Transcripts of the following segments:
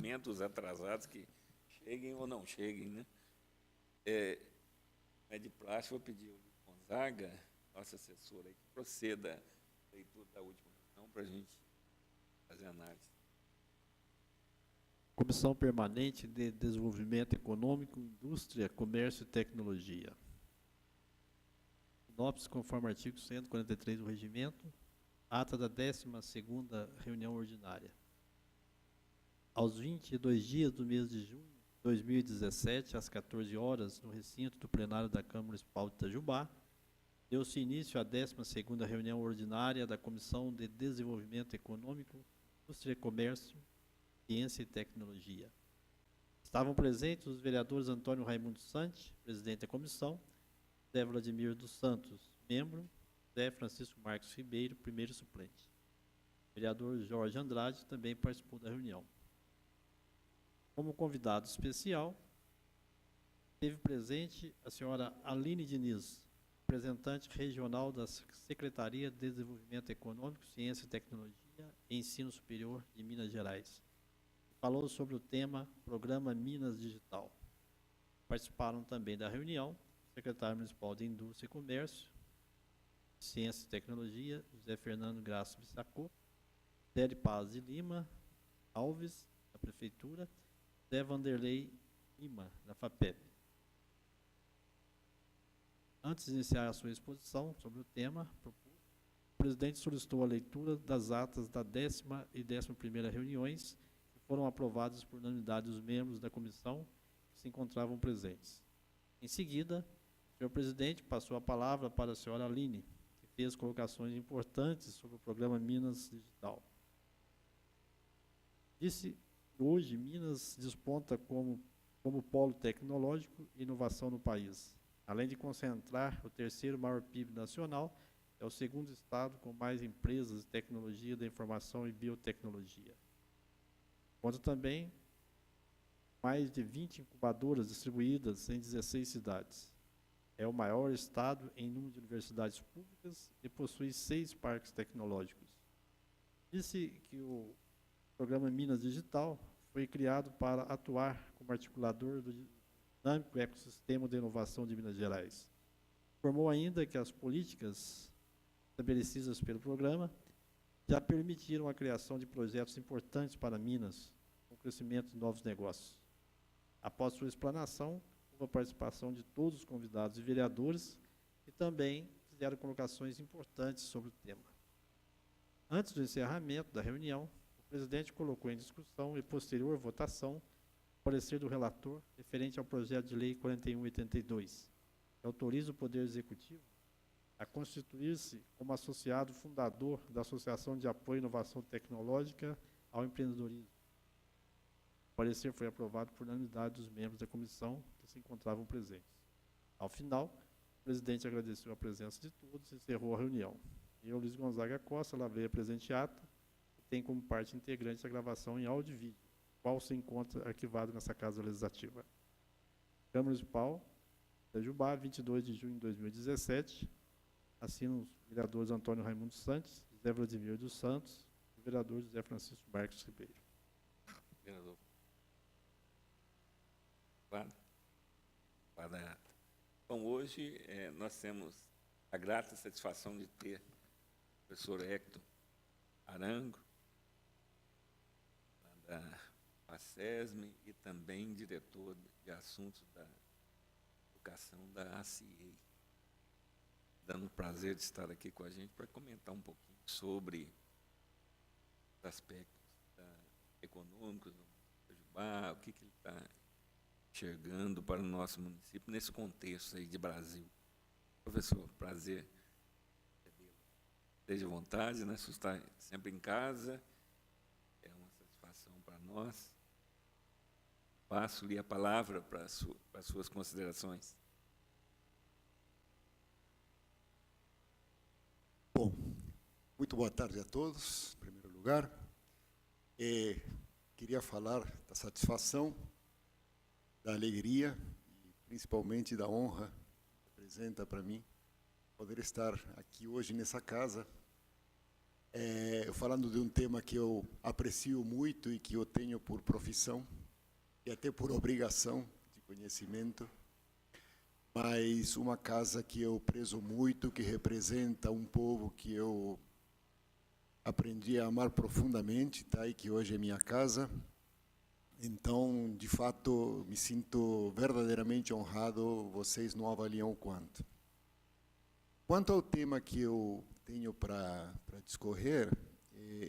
lamento os atrasados que cheguem ou não cheguem, né? É de praxe, vou pedir ao Gonzaga, nosso assessor aí, que proceda a leitura da última reunião para a gente fazer análise. Comissão Permanente de Desenvolvimento Econômico, Indústria, Comércio e Tecnologia. Sinopse conforme artigo 143 do Regimento. Ata da 12ª reunião ordinária. Aos 22 dias do mês de junho de 2017, às 14 horas, no recinto do plenário da Câmara Municipal de Itajubá, deu-se início à 12ª reunião ordinária da Comissão de Desenvolvimento Econômico, Indústria, Comércio, Ciência e Tecnologia. Estavam presentes os vereadores Antônio Raimundo Santi, presidente da comissão, Zé Vladimir dos Santos, membro, Zé Francisco Marques Ribeiro, primeiro suplente. O vereador Jorge Andrade também participou da reunião. Como convidado especial, esteve presente a senhora Aline Diniz, representante regional da Secretaria de Desenvolvimento Econômico, Ciência e Tecnologia e Ensino Superior de Minas Gerais. Falou sobre o tema Programa Minas Digital. Participaram também da reunião o secretário municipal de Indústria e Comércio, Ciência e Tecnologia, José Fernando Graça Bissacô, Zé de Paz de Lima Alves, da Prefeitura, Zé Vanderlei Lima, da FAPEP. Antes de iniciar a sua exposição sobre o tema, o presidente solicitou a leitura das atas da 10ª e 11ª reuniões, que foram aprovadas por unanimidade dos membros da comissão que se encontravam presentes. Em seguida, o senhor presidente passou a palavra para a senhora Aline, que fez colocações importantes sobre o programa Minas Digital. Disse que hoje Minas desponta como polo tecnológico e inovação no país. Além de concentrar o terceiro maior PIB nacional, é o segundo estado com mais empresas de tecnologia da informação e biotecnologia. Conta também mais de 20 incubadoras distribuídas em 16 cidades. É o maior estado em número de universidades públicas e possui 6 parques tecnológicos. Disse que o programa Minas Digital foi criado para atuar como articulador do dinâmico ecossistema de inovação de Minas Gerais. Informou ainda que as políticas estabelecidas pelo programa já permitiram a criação de projetos importantes para Minas, com o crescimento de novos negócios. Após sua explanação, houve a participação de todos os convidados e vereadores, que também fizeram colocações importantes sobre o tema. Antes do encerramento da reunião, o presidente colocou em discussão e posterior votação o parecer do relator referente ao projeto de lei 4182, que autoriza o Poder Executivo a constituir-se como associado fundador da Associação de Apoio à Inovação Tecnológica ao Empreendedorismo. O parecer foi aprovado por unanimidade dos membros da comissão que se encontravam presentes. Ao final, o presidente agradeceu a presença de todos e encerrou a reunião. Eu, Luiz Gonzaga Costa, lavei a presente ata, que tem como parte integrante a gravação em áudio e vídeo, qual se encontra arquivado nessa Casa Legislativa. Câmara Municipal de Itajubá, 22 de junho de 2017, assinam os vereadores Antônio Raimundo Santos, José Vladimir dos Santos e o vereador José Francisco Marques Ribeiro. Vereador. Bom, hoje nós temos a grata satisfação de ter o professor Hector Arango, da FACESM, e também diretor de assuntos da educação da ACIEI, dando o prazer de estar aqui com a gente para comentar um pouquinho sobre os aspectos econômicos do Itajubá, o que ele está enxergando para o nosso município nesse contexto aí de Brasil. Professor, prazer. Esteja à vontade, né? Você está sempre em casa, é uma satisfação para nós. Passo-lhe a palavra para as suas considerações. Bom, muito boa tarde a todos, em primeiro lugar. Queria falar da satisfação, da alegria e principalmente da honra que representa para mim poder estar aqui hoje nessa casa, falando de um tema que eu aprecio muito e que eu tenho por profissão e até por obrigação de conhecimento, mas uma casa que eu prezo muito, que representa um povo que eu aprendi a amar profundamente, tá? E que hoje é minha casa. Então, de fato, me sinto verdadeiramente honrado, vocês não avaliam o quanto. Quanto ao tema que eu tenho para discorrer,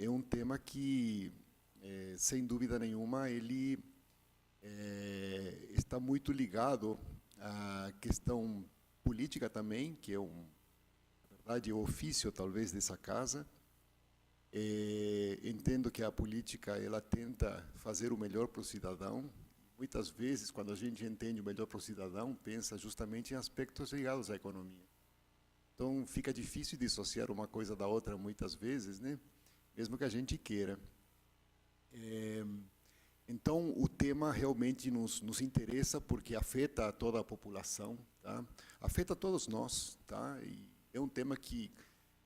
é um tema que, sem dúvida nenhuma, ele está muito ligado à questão política também, que é, na verdade, o ofício, talvez, dessa casa. Entendo que a política ela tenta fazer o melhor para o cidadão. Muitas vezes, quando a gente entende o melhor para o cidadão, pensa justamente em aspectos ligados à economia. Então, fica difícil dissociar uma coisa da outra muitas vezes, né? Mesmo que a gente queira. Então, o tema realmente nos interessa porque afeta toda a população, tá? Afeta todos nós, tá? E é um tema que,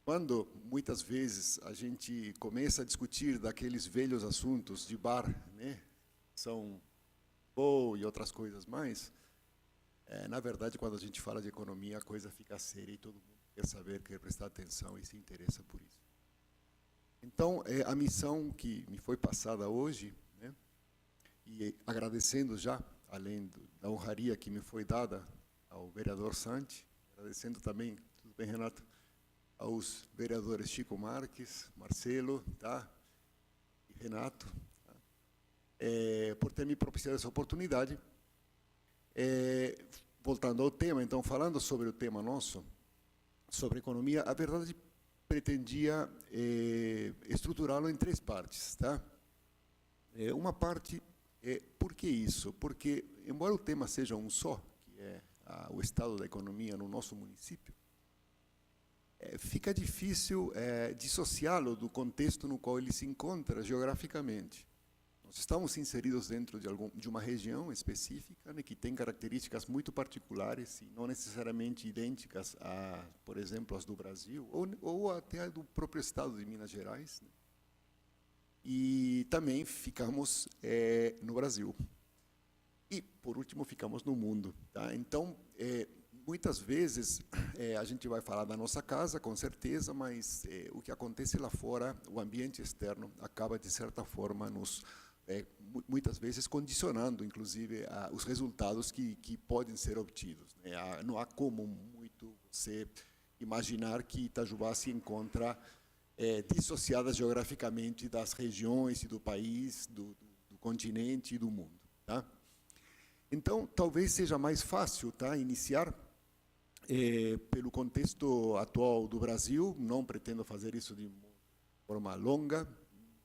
quando muitas vezes a gente começa a discutir daqueles velhos assuntos de bar, né? São bom e outras coisas mais, na verdade, quando a gente fala de economia, a coisa fica séria e todo mundo quer saber, quer prestar atenção e se interessa por isso. Então, a missão que me foi passada hoje, né, e agradecendo já, além da honraria que me foi dada ao vereador Santi, agradecendo também, tudo bem, Renato, aos vereadores Chico Marques, Marcelo, tá, e Renato, tá, por ter me propiciado essa oportunidade. Voltando ao tema, então, falando sobre o tema nosso, sobre economia, a verdade pretendia estruturá-lo em 3 partes, tá? Uma parte por que isso? Porque, embora o tema seja um só, que é o estado da economia no nosso município, fica difícil dissociá-lo do contexto no qual ele se encontra geograficamente. Nós estamos inseridos dentro de uma região específica, né, que tem características muito particulares e não necessariamente idênticas a, por exemplo, as do Brasil, ou até do próprio estado de Minas Gerais, né? E também ficamos no Brasil. E, por último, ficamos no mundo, tá? Então, muitas vezes, a gente vai falar da nossa casa, com certeza, mas o que acontece lá fora, o ambiente externo, acaba, de certa forma, muitas vezes condicionando, inclusive, os resultados que podem ser obtidos, né? Não há como muito você imaginar que Itajubá se encontra dissociada geograficamente das regiões e do país, do continente e do mundo, tá? Então, talvez seja mais fácil, tá, iniciar pelo contexto atual do Brasil. Não pretendo fazer isso de forma longa.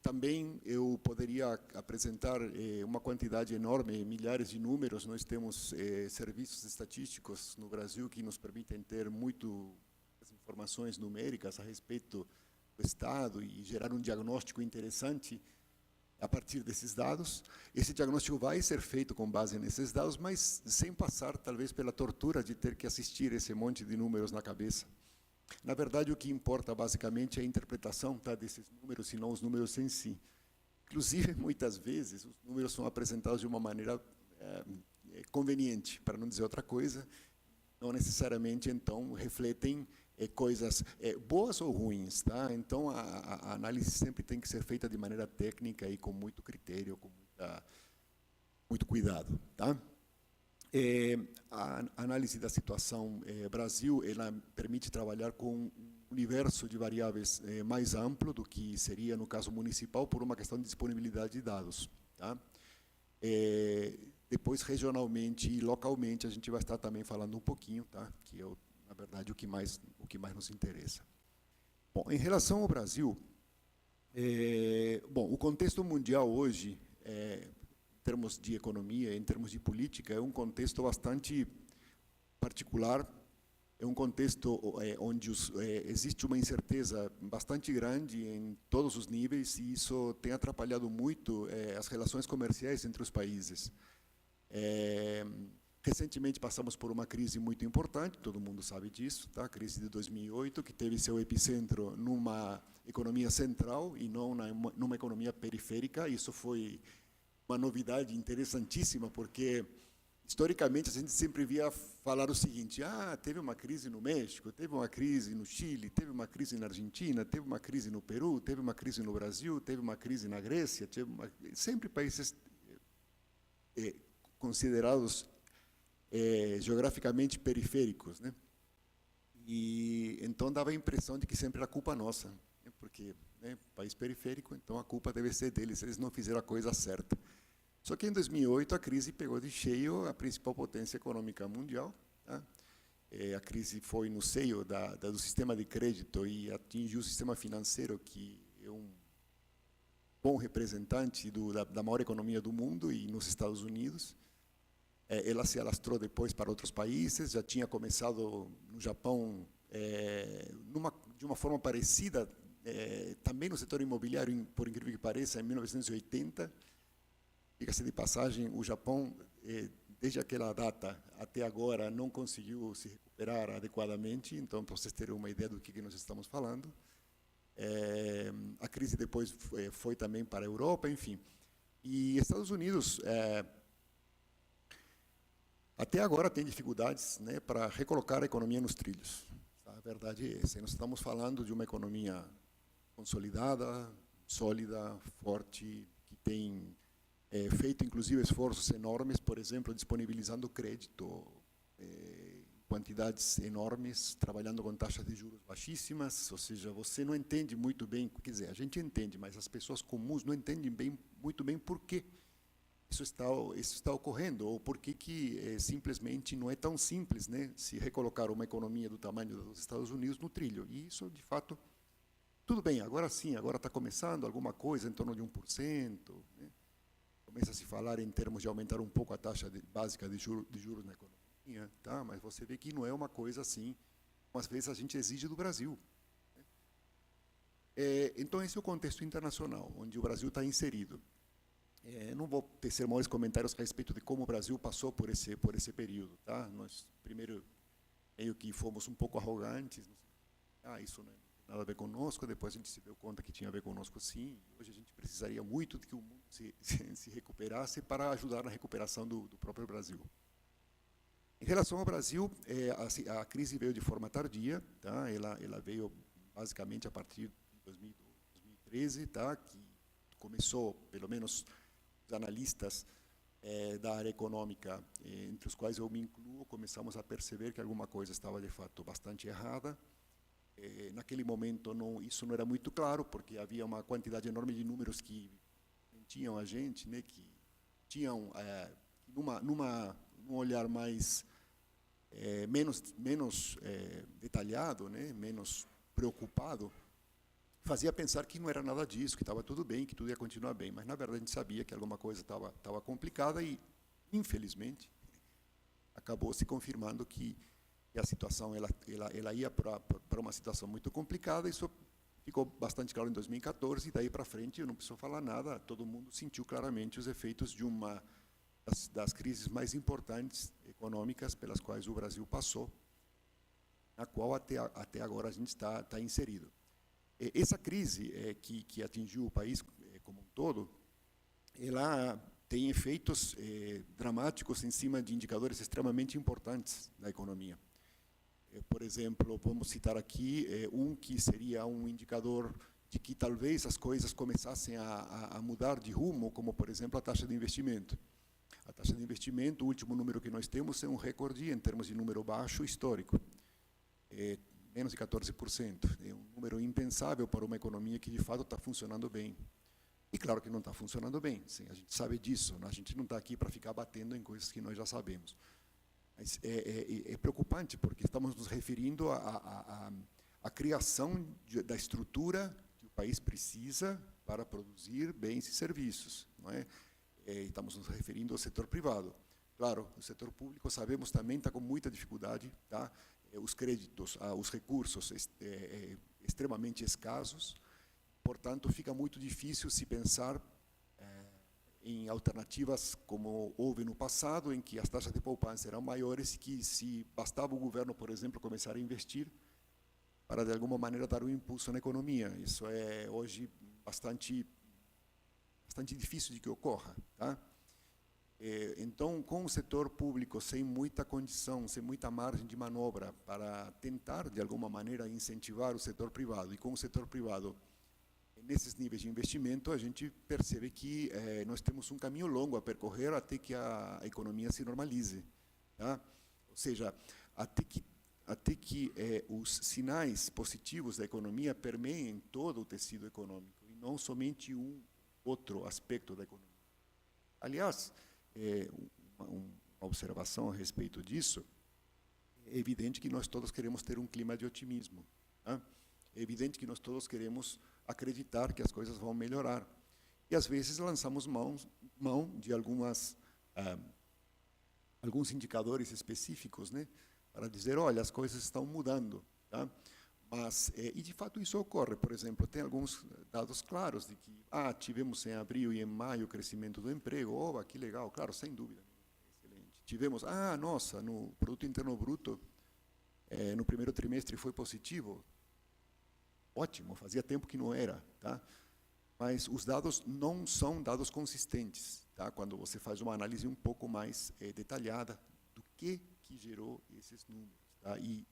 Também eu poderia apresentar uma quantidade enorme, milhares de números. Nós temos serviços estatísticos no Brasil que nos permitem ter muitas informações numéricas a respeito do Estado e gerar um diagnóstico interessante a partir desses dados. Esse diagnóstico vai ser feito com base nesses dados, mas sem passar, talvez, pela tortura de ter que assistir esse monte de números na cabeça. Na verdade, o que importa, basicamente, é a interpretação, tá, desses números, e não os números em si. Inclusive, muitas vezes, os números são apresentados de uma maneira conveniente, para não dizer outra coisa, não necessariamente, então, refletem coisas boas ou ruins, tá? Então, a análise sempre tem que ser feita de maneira técnica e com muito critério, com muito cuidado, tá? A análise da situação Brasil, ela permite trabalhar com um universo de variáveis mais amplo do que seria no caso municipal, por uma questão de disponibilidade de dados, tá? Depois, regionalmente e localmente, a gente vai estar também falando um pouquinho, tá? Que é, na verdade, o que mais nos interessa. Bom, em relação ao Brasil, bom, o contexto mundial hoje, em termos de economia, em termos de política, é um contexto bastante particular, é um contexto onde existe uma incerteza bastante grande em todos os níveis, e isso tem atrapalhado muito as relações comerciais entre os países. Recentemente passamos por uma crise muito importante, todo mundo sabe disso, tá? A crise de 2008, que teve seu epicentro numa economia central e não numa economia periférica. Isso foi uma novidade interessantíssima, porque historicamente a gente sempre via falar o seguinte: teve uma crise no México, teve uma crise no Chile, teve uma crise na Argentina, teve uma crise no Peru, teve uma crise no Brasil, teve uma crise na Grécia, sempre países considerados geograficamente periféricos, né? E então dava a impressão de que sempre era culpa nossa, né? Porque, né, país periférico, então a culpa deve ser deles, eles não fizeram a coisa certa. Só que em 2008 a crise pegou de cheio a principal potência econômica mundial, tá? A crise foi no seio do sistema de crédito e atingiu o sistema financeiro, que é um bom representante da maior economia do mundo, e nos Estados Unidos. Ela se alastrou depois para outros países, já tinha começado no Japão de uma forma parecida, também no setor imobiliário, por incrível que pareça, em 1980. Diga-se de passagem, o Japão, desde aquela data até agora, não conseguiu se recuperar adequadamente, então, para vocês terem uma ideia do que nós estamos falando. A crise depois foi também para a Europa, enfim. E Estados Unidos, até agora, tem dificuldades, né, para recolocar a economia nos trilhos. A verdade é essa. Nós estamos falando de uma economia consolidada, sólida, forte, que tem feito, inclusive, esforços enormes, por exemplo, disponibilizando crédito em quantidades enormes, trabalhando com taxas de juros baixíssimas. Ou seja, você não entende muito bem, quer dizer, a gente entende, mas as pessoas comuns não entendem muito bem por quê isso está ocorrendo, ou por que simplesmente não é tão simples, né, se recolocar uma economia do tamanho dos Estados Unidos no trilho. E isso, de fato, tudo bem, agora sim, agora está começando alguma coisa em torno de 1%, né? Começa a se falar em termos de aumentar um pouco a taxa básica de juros na economia, tá? Mas você vê que não é uma coisa assim, como às vezes a gente exige do Brasil, né? Então, esse é o contexto internacional, onde o Brasil está inserido. Não vou tecer maiores comentários a respeito de como o Brasil passou por esse período, tá? Nós, primeiro, meio que fomos um pouco arrogantes, isso não tem nada a ver conosco, depois a gente se deu conta que tinha a ver conosco sim, hoje a gente precisaria muito de que o mundo se recuperasse para ajudar na recuperação do próprio Brasil. Em relação ao Brasil, a crise veio de forma tardia, tá? Ela veio basicamente a partir de 2013, tá? Que começou, pelo menos os analistas da área econômica, entre os quais eu me incluo, começamos a perceber que alguma coisa estava, de fato, bastante errada. Naquele momento, isso não era muito claro, porque havia uma quantidade enorme de números que mentiam a gente, né, que tinham, num olhar menos detalhado, né, menos preocupado, fazia pensar que não era nada disso, que estava tudo bem, que tudo ia continuar bem. Mas, na verdade, a gente sabia que alguma coisa estava complicada e, infelizmente, acabou se confirmando que a situação ela ia para uma situação muito complicada. Isso ficou bastante claro em 2014, e daí para frente, eu não preciso falar nada, todo mundo sentiu claramente os efeitos de uma das crises mais importantes econômicas pelas quais o Brasil passou, na qual até agora a gente está inserido. Essa crise que atingiu o país como um todo, ela tem efeitos dramáticos em cima de indicadores extremamente importantes da economia. Por exemplo, vamos citar aqui que seria um indicador de que talvez as coisas começassem a mudar de rumo, como, por exemplo, a taxa de investimento. A taxa de investimento, o último número que nós temos, é um recorde em termos de número baixo histórico. Menos de 14%. É um número impensável para uma economia que, de fato, está funcionando bem. E claro que não está funcionando bem, sim, a gente sabe disso, né? A gente não está aqui para ficar batendo em coisas que nós já sabemos. Mas é preocupante, porque estamos nos referindo à criação da estrutura que o país precisa para produzir bens e serviços, não é? Estamos nos referindo ao setor privado. Claro, o setor público, sabemos, também está com muita dificuldade, tá? Os créditos, os recursos extremamente escassos, portanto, fica muito difícil se pensar em alternativas como houve no passado, em que as taxas de poupança eram maiores e que se bastava o governo, por exemplo, começar a investir para, de alguma maneira, dar um impulso na economia. Isso é, hoje, bastante difícil de que ocorra. Tá? Então, com o setor público sem muita condição, sem muita margem de manobra para tentar, de alguma maneira, incentivar o setor privado, e com o setor privado nesses níveis de investimento, a gente percebe que nós temos um caminho longo a percorrer até que a economia se normalize. Tá? Ou seja, até que os sinais positivos da economia permeiem todo o tecido econômico, e não somente um outro aspecto da economia. Aliás, uma observação a respeito disso, é evidente que nós todos queremos ter um clima de otimismo. Tá? É evidente que nós todos queremos acreditar que as coisas vão melhorar. E, às vezes, lançamos mão de alguns indicadores específicos, né, para dizer, olha, as coisas estão mudando. Tá? Mas, e, de fato, isso ocorre. Por exemplo, tem alguns dados claros de que tivemos em abril e em maio o crescimento do emprego. Que legal, claro, sem dúvida. Excelente. Tivemos, nossa, no Produto Interno Bruto, no primeiro trimestre foi positivo. Ótimo, fazia tempo que não era, tá? Mas os dados não são dados consistentes, tá? Quando você faz uma análise um pouco mais detalhada do que gerou esses números, tá? E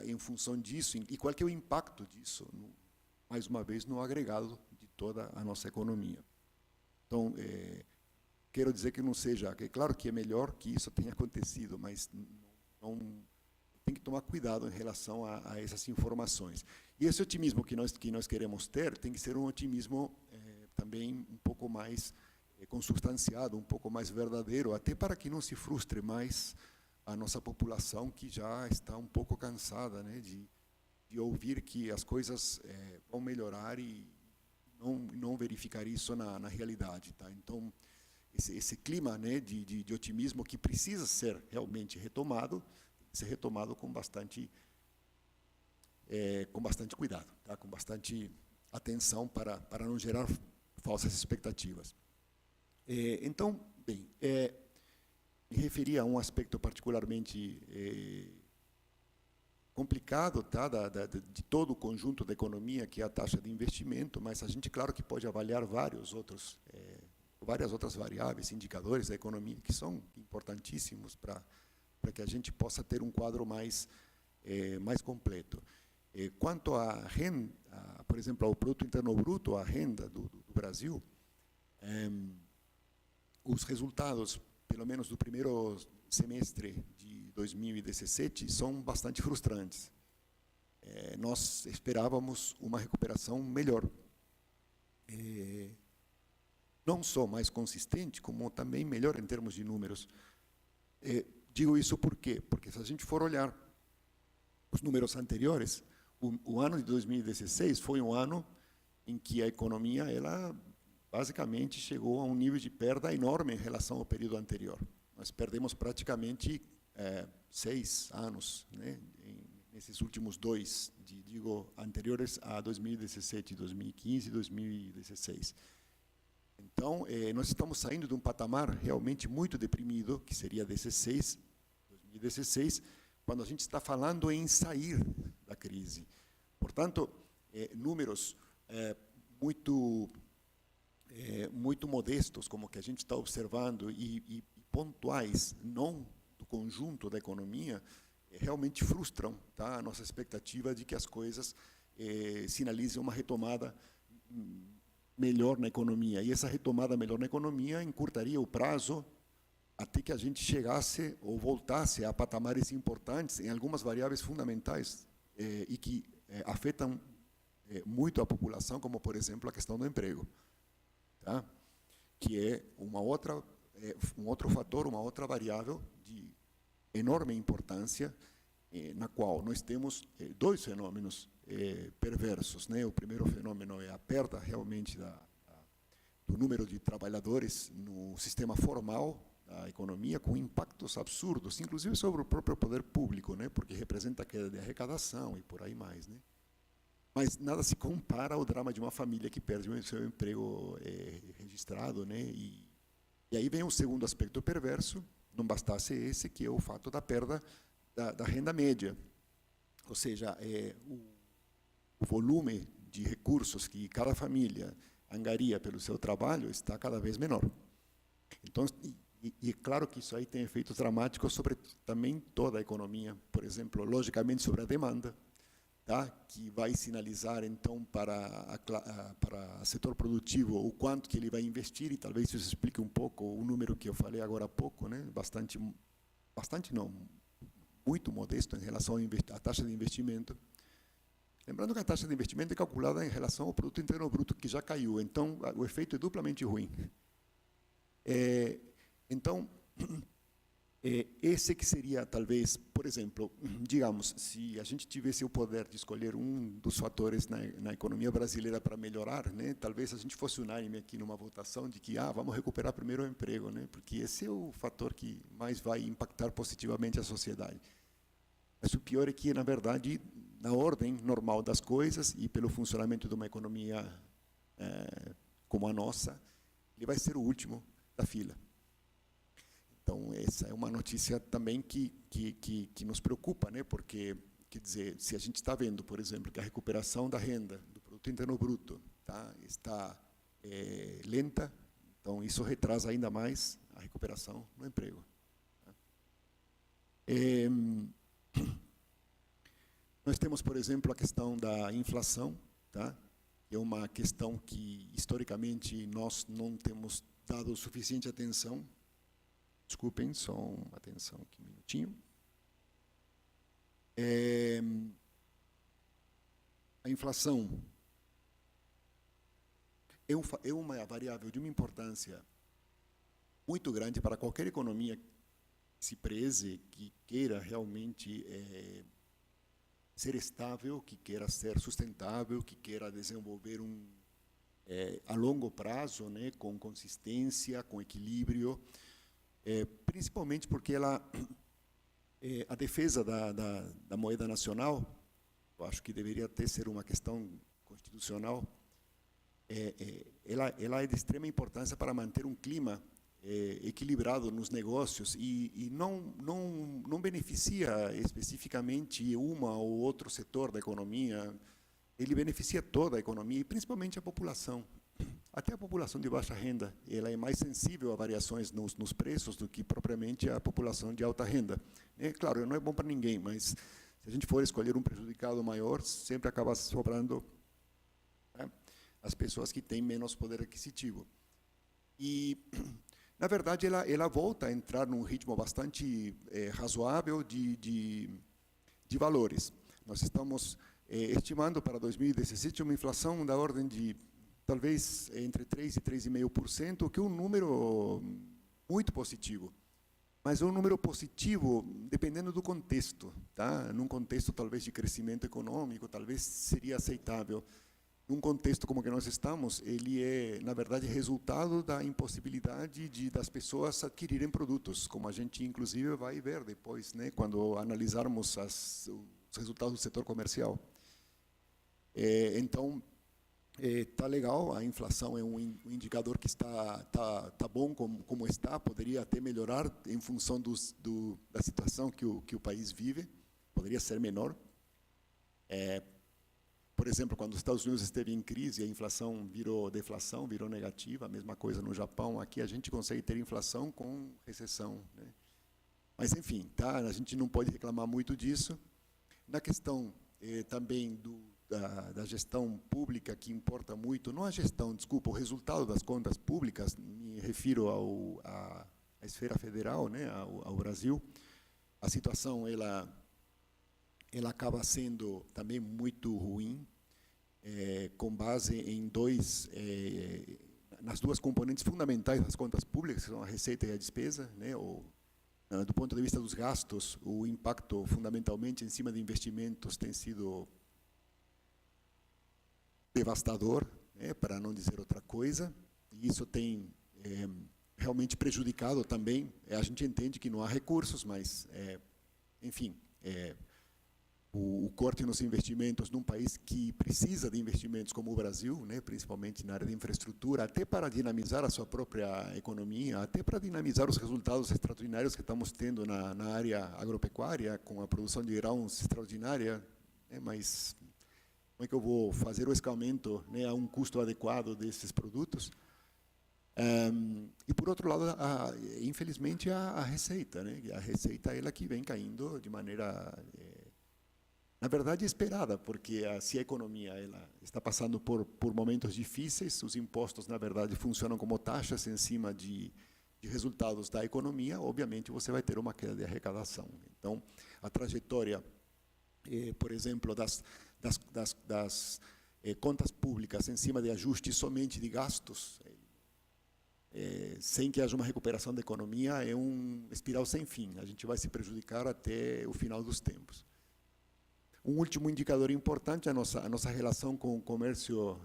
em função disso, e qual que é o impacto disso, mais uma vez, no agregado de toda a nossa economia. Então, quero dizer que não seja, que claro que é melhor que isso tenha acontecido, mas não tem que tomar cuidado em relação a essas informações. E esse otimismo que nós queremos ter tem que ser um otimismo também um pouco mais consubstanciado, um pouco mais verdadeiro, até para que não se frustre mais a nossa população, que já está um pouco cansada, né, de ouvir que as coisas vão melhorar e não verificar isso na realidade. Tá? Então, esse clima, né, de otimismo que precisa ser realmente retomado, ser retomado com bastante cuidado, tá? Com bastante atenção para não gerar falsas expectativas. Então, bem, me referi a um aspecto particularmente complicado, tá? De todo o conjunto da economia, que é a taxa de investimento, mas a gente, claro, que pode avaliar várias outras variáveis, indicadores da economia, que são importantíssimos para que a gente possa ter um quadro mais completo. Quanto à renda, por exemplo, ao Produto Interno Bruto, a renda do Brasil, os resultados, pelo menos do primeiro semestre de 2017, são bastante frustrantes. Nós esperávamos uma recuperação melhor. Não só mais consistente, como também melhor em termos de números. Digo isso por quê? Porque se a gente for olhar os números anteriores, o ano de 2016 foi um ano em que a economia, ela basicamente chegou a um nível de perda enorme em relação ao período anterior. Nós perdemos praticamente 6 anos, né, nesses últimos dois, anteriores a 2017, 2015 e 2016. Então, nós estamos saindo de um patamar realmente muito deprimido, que seria 2016, quando a gente está falando em sair da crise. Portanto, números muito modestos, como que a gente está observando, e pontuais, não do conjunto da economia, realmente frustram, tá, a nossa expectativa de que as coisas sinalizem uma retomada melhor na economia. E essa retomada melhor na economia encurtaria o prazo até que a gente chegasse ou voltasse a patamares importantes em algumas variáveis fundamentais e que afetam muito a população, como, por exemplo, a questão do emprego, tá? Que é um outro fator, uma outra variável de enorme importância, na qual nós temos dois fenômenos perversos, né? O primeiro fenômeno é a perda realmente do número de trabalhadores no sistema formal da economia, com impactos absurdos, inclusive sobre o próprio poder público, né? Porque representa a queda de arrecadação e por aí mais, né? Mas nada se compara ao drama de uma família que perde o seu emprego registrado, né? E E aí vem um segundo aspecto perverso, não bastasse esse, que é o fato da perda da renda média. Ou seja, o volume de recursos que cada família angaria pelo seu trabalho está cada vez menor. Então, e é claro que isso aí tem efeitos dramáticos sobre também toda a economia. Por exemplo, logicamente sobre a demanda, tá? Que vai sinalizar, então, para o setor produtivo o quanto que ele vai investir, e talvez isso explique um pouco o número que eu falei agora há pouco, né? Bastante não, muito modesto em relação à taxa de investimento. Lembrando que a taxa de investimento é calculada em relação ao produto interno bruto, que já caiu, então o efeito é duplamente ruim. Então, esse que seria, talvez, por exemplo, digamos, se a gente tivesse o poder de escolher um dos fatores na economia brasileira para melhorar, né, talvez a gente fosse unânime aqui numa votação de que vamos recuperar primeiro o emprego, né, porque esse é o fator que mais vai impactar positivamente a sociedade. Mas o pior é que, na verdade, na ordem normal das coisas e pelo funcionamento de uma economia como a nossa, ele vai ser o último da fila. Então, essa é uma notícia também que nos preocupa, né? Porque, quer dizer, se a gente está vendo, por exemplo, que a recuperação da renda, do produto interno bruto, tá, está lenta, então isso retrasa ainda mais a recuperação no emprego. Tá? Nós temos, por exemplo, a questão da inflação, tá? Que é uma questão que, historicamente, nós não temos dado suficiente atenção. Desculpem, só uma atenção aqui, um minutinho. A inflação é uma variável de uma importância muito grande para qualquer economia que se preze, que queira realmente ser estável, que queira ser sustentável, que queira desenvolver a longo prazo, né, com consistência, com equilíbrio, principalmente porque a defesa da moeda nacional, eu acho que deveria ser uma questão constitucional, ela é de extrema importância para manter um clima equilibrado nos negócios e não beneficia especificamente uma ou outro setor da economia, ele beneficia toda a economia e principalmente a população. Até a população de baixa renda, ela é mais sensível a variações nos preços do que propriamente a população de alta renda. Claro, não é bom para ninguém, mas se a gente for escolher um prejudicado maior, sempre acaba sobrando, né, as pessoas que têm menos poder aquisitivo. E, na verdade, ela volta a entrar num ritmo bastante razoável de valores. Nós estamos estimando para 2017 uma inflação da ordem de talvez entre 3% e 3,5%, o que é um número muito positivo. Mas é um número positivo dependendo do contexto. Tá? Num contexto talvez de crescimento econômico, talvez seria aceitável. Num contexto como que nós estamos, ele é, na verdade, resultado da impossibilidade das pessoas adquirirem produtos, como a gente, inclusive, vai ver depois, né, quando analisarmos os resultados do setor comercial. Então, está legal, a inflação é um indicador que está bom como está, poderia até melhorar em função da situação que o país vive, poderia ser menor. Por exemplo, quando os Estados Unidos esteve em crise, a inflação virou deflação, virou negativa, a mesma coisa no Japão. Aqui a gente consegue ter inflação com recessão, né? Mas, enfim, tá? A gente não pode reclamar muito disso. Na questão também da gestão pública, que importa muito, não a gestão, desculpa, o resultado das contas públicas, me refiro à esfera federal, né, ao Brasil, a situação ela acaba sendo também muito ruim, com base em nas duas componentes fundamentais das contas públicas, que são a receita e a despesa, né, do ponto de vista dos gastos, o impacto fundamentalmente em cima de investimentos tem sido devastador, né, para não dizer outra coisa, e isso tem realmente prejudicado também. A gente entende que não há recursos, mas, enfim, o corte nos investimentos num país que precisa de investimentos como o Brasil, né, principalmente na área de infraestrutura, até para dinamizar a sua própria economia, até para dinamizar os resultados extraordinários que estamos tendo na área agropecuária, com a produção de grãos extraordinária, né, mas como é que eu vou fazer o escoamento, né, a um custo adequado desses produtos? E, por outro lado, infelizmente, a receita, né? A receita é ela que vem caindo de maneira, na verdade, esperada, porque se a economia ela está passando por momentos difíceis, os impostos, na verdade, funcionam como taxas em cima de resultados da economia, obviamente você vai ter uma queda de arrecadação. Então, a trajetória, por exemplo, das contas públicas em cima de ajustes somente de gastos, sem que haja uma recuperação da economia, é um espiral sem fim. A gente vai se prejudicar até o final dos tempos. Um último indicador importante é a nossa relação com o comércio,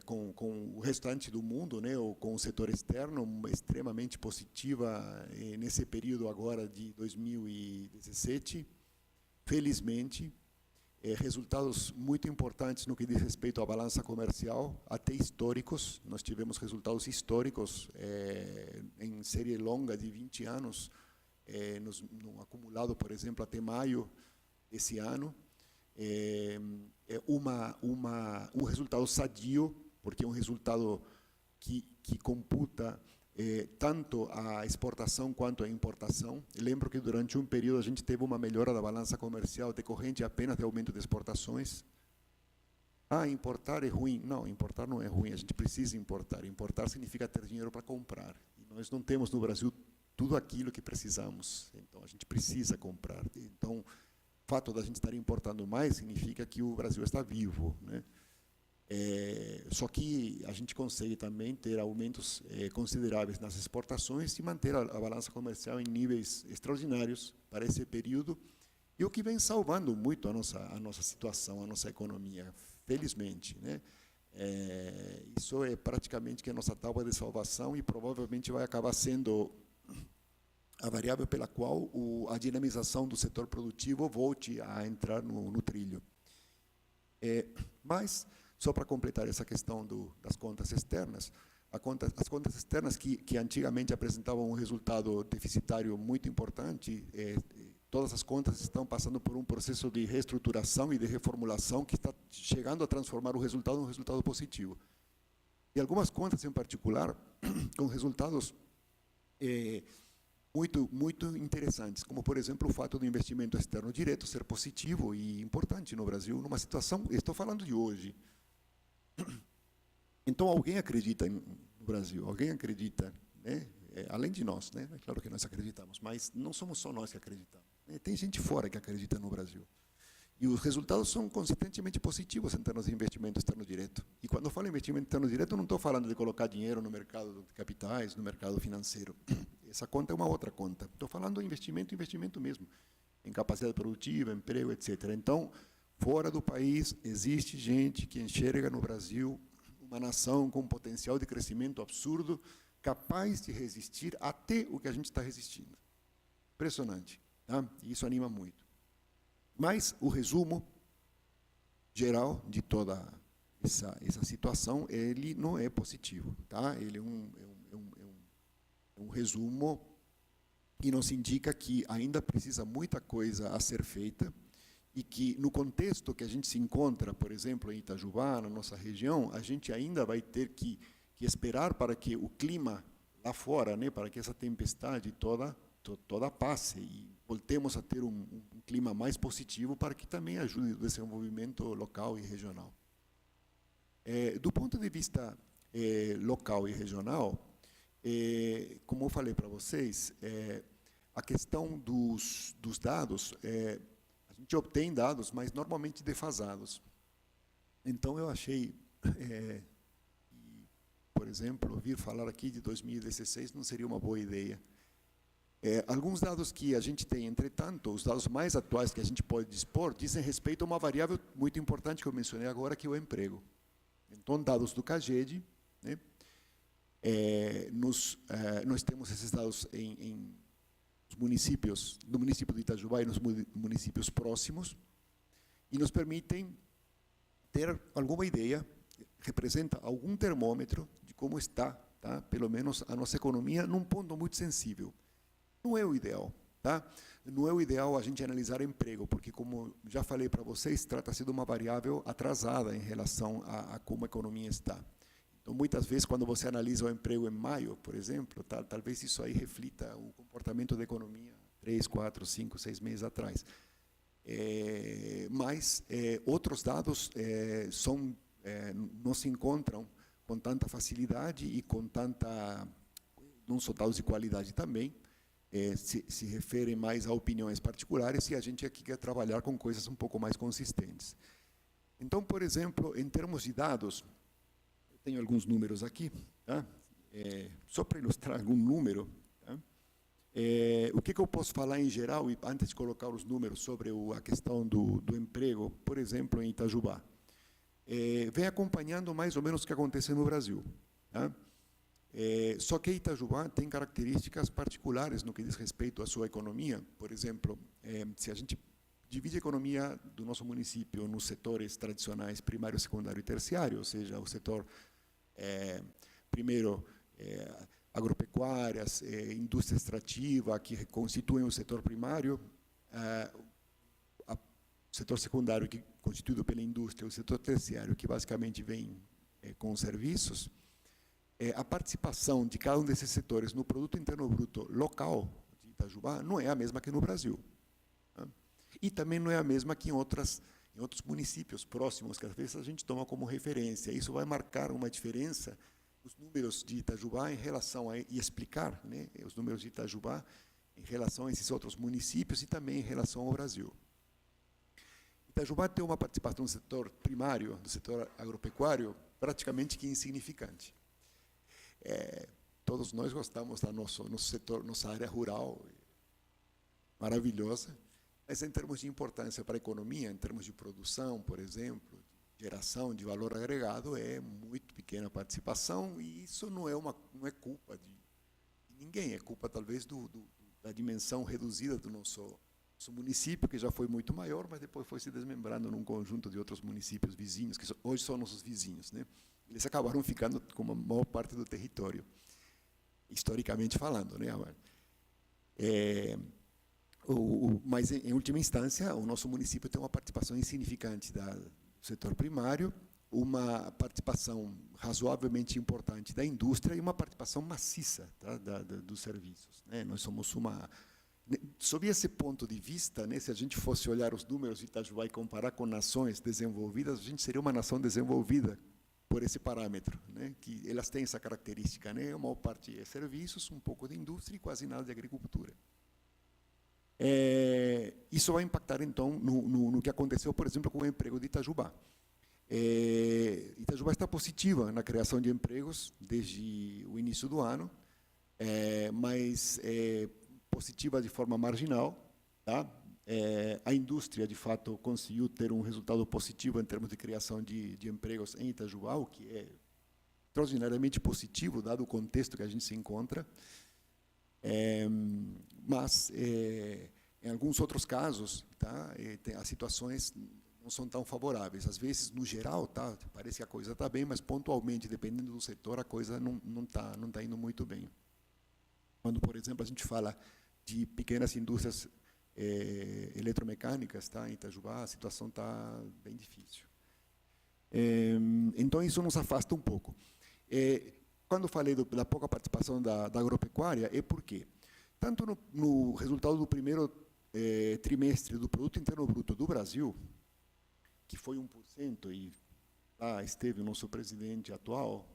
com o restante do mundo, né, ou com o setor externo, extremamente positiva nesse período agora de 2017. Felizmente, resultados muito importantes no que diz respeito à balança comercial, até históricos. Nós tivemos resultados históricos em série longa de 20 anos, no acumulado, por exemplo, até maio desse ano. Um resultado sadio, porque é um resultado que computa tanto a exportação quanto a importação. Eu lembro que durante um período a gente teve uma melhora da balança comercial decorrente apenas de aumento de exportações. Importar é ruim. Não, importar não é ruim, a gente precisa importar. Importar significa ter dinheiro para comprar. E nós não temos no Brasil tudo aquilo que precisamos, então a gente precisa comprar. Então, o fato da gente estar importando mais significa que o Brasil está vivo, né? Só que a gente consegue também ter aumentos consideráveis nas exportações e manter a balança comercial em níveis extraordinários para esse período, e o que vem salvando muito a nossa situação, a nossa economia, felizmente, né? Isso é praticamente que a nossa tábua de salvação, e provavelmente vai acabar sendo a variável pela qual a dinamização do setor produtivo volte a entrar no trilho. Mas, só para completar essa questão das contas externas, as contas externas que antigamente apresentavam um resultado deficitário muito importante, todas as contas estão passando por um processo de reestruturação e de reformulação que está chegando a transformar o resultado em um resultado positivo. E algumas contas, em particular, com resultados muito interessantes, como, por exemplo, o fato do investimento externo direto ser positivo e importante no Brasil, numa situação, estou falando de hoje. Então, alguém acredita no Brasil, alguém acredita, né? Além de nós, né? É claro que nós acreditamos, mas não somos só nós que acreditamos, né? Tem gente fora que acredita no Brasil. E os resultados são consistentemente positivos em termos de investimento externo direto. E quando eu falo investimento externo direto, não estou falando de colocar dinheiro no mercado de capitais, no mercado financeiro. Essa conta é uma outra conta. Estou falando de investimento mesmo, em capacidade produtiva, emprego, etc. Então, fora do país, existe gente que enxerga no Brasil uma nação com um potencial de crescimento absurdo, capaz de resistir até o que a gente está resistindo. Impressionante, tá? E isso anima muito. Mas o resumo geral de toda essa situação, ele não é positivo, tá? Ele é um resumo que nos indica que ainda precisa muita coisa a ser feita, e que, no contexto que a gente se encontra, por exemplo, em Itajubá, na nossa região, a gente ainda vai ter que esperar para que o clima lá fora, né, para que essa tempestade toda passe e voltemos a ter um clima mais positivo, para que também ajude o desenvolvimento local e regional. Do ponto de vista local e regional, como eu falei para vocês, a questão dos dados, a gente obtém dados, mas normalmente defasados. Então, eu achei, por exemplo, vir falar aqui de 2016 não seria uma boa ideia. Alguns dados que a gente tem, entretanto, os dados mais atuais que a gente pode dispor, dizem respeito a uma variável muito importante que eu mencionei agora, que é o emprego. Então, dados do CAGED, né? Nós temos esses dados no município de Itajubá e nos municípios próximos, e nos permitem ter alguma ideia, representa algum termômetro de como está, tá? Pelo menos a nossa economia, num ponto muito sensível. Não é o ideal, tá? Não é o ideal a gente analisar emprego, porque, como já falei para vocês, trata-se de uma variável atrasada em relação a como a economia está. Então, muitas vezes, quando você analisa o emprego em maio, por exemplo, talvez isso aí reflita o comportamento da economia 3, 4, 5, 6 meses atrás. Mas outros dados não se encontram com tanta facilidade e com tanta, não só dados de qualidade também, se referem mais a opiniões particulares, e a gente aqui quer trabalhar com coisas um pouco mais consistentes. Então, por exemplo, em termos de dados, eu tenho alguns números aqui, tá? Só para ilustrar algum número, tá? O que eu posso falar em geral, e antes de colocar os números sobre a questão do emprego, por exemplo, em Itajubá. Vem acompanhando mais ou menos o que acontece no Brasil. Tá? Só que Itajubá tem características particulares no que diz respeito à sua economia. Por exemplo, se a gente divide a economia do nosso município nos setores tradicionais, primário, secundário e terciário, ou seja, o setor, primeiro, agropecuárias, indústria extrativa, que constituem o setor primário, o setor secundário, que é constituído pela indústria, o setor terciário, que basicamente vem com os serviços, a participação de cada um desses setores no produto interno bruto local de Itajubá não é a mesma que no Brasil. Tá? E também não é a mesma que em outros municípios próximos, que às vezes a gente toma como referência. Isso vai marcar uma diferença, os números de Itajubá em relação e explicar, né, os números de Itajubá em relação a esses outros municípios e também em relação ao Brasil. Itajubá tem uma participação no setor primário, do setor agropecuário, praticamente que insignificante. Todos nós gostamos da nosso setor, nossa área rural, maravilhosa, mas em termos de importância para a economia, em termos de produção, por exemplo, geração de valor agregado, é muito pequena a participação, e isso não é culpa de ninguém, é culpa talvez da dimensão reduzida do nosso município, que já foi muito maior, mas depois foi se desmembrando num conjunto de outros municípios vizinhos, que hoje são nossos vizinhos, né? Eles acabaram ficando com a maior parte do território, historicamente falando, né? Mas, em última instância, o nosso município tem uma participação insignificante do setor primário, uma participação razoavelmente importante da indústria e uma participação maciça, tá, dos serviços, né? Nós somos sob esse ponto de vista, né, se a gente fosse olhar os números de Itajubá e comparar com nações desenvolvidas, a gente seria uma nação desenvolvida por esse parâmetro, né, que elas têm essa característica, né? A maior parte é serviços, um pouco de indústria e quase nada de agricultura. Isso vai impactar, então, no que aconteceu, por exemplo, com o emprego de Itajubá. Itajubá está positiva na criação de empregos desde o início do ano, mas positiva de forma marginal. Tá? A indústria, de fato, conseguiu ter um resultado positivo em termos de criação de empregos em Itajubá, o que é extraordinariamente positivo, dado o contexto que a gente se encontra. Mas, em alguns outros casos, tá, as situações não são tão favoráveis. Às vezes, no geral, tá, parece que a coisa está bem, mas pontualmente, dependendo do setor, a coisa não tá indo muito bem. Quando, por exemplo, a gente fala de pequenas indústrias eletromecânicas, tá, em Itajubá, a situação está bem difícil. Então, isso nos afasta um pouco. Quando falei da pouca participação da agropecuária, é porque, tanto no resultado do primeiro trimestre do Produto Interno Bruto do Brasil, que foi 1%, e lá esteve o nosso presidente atual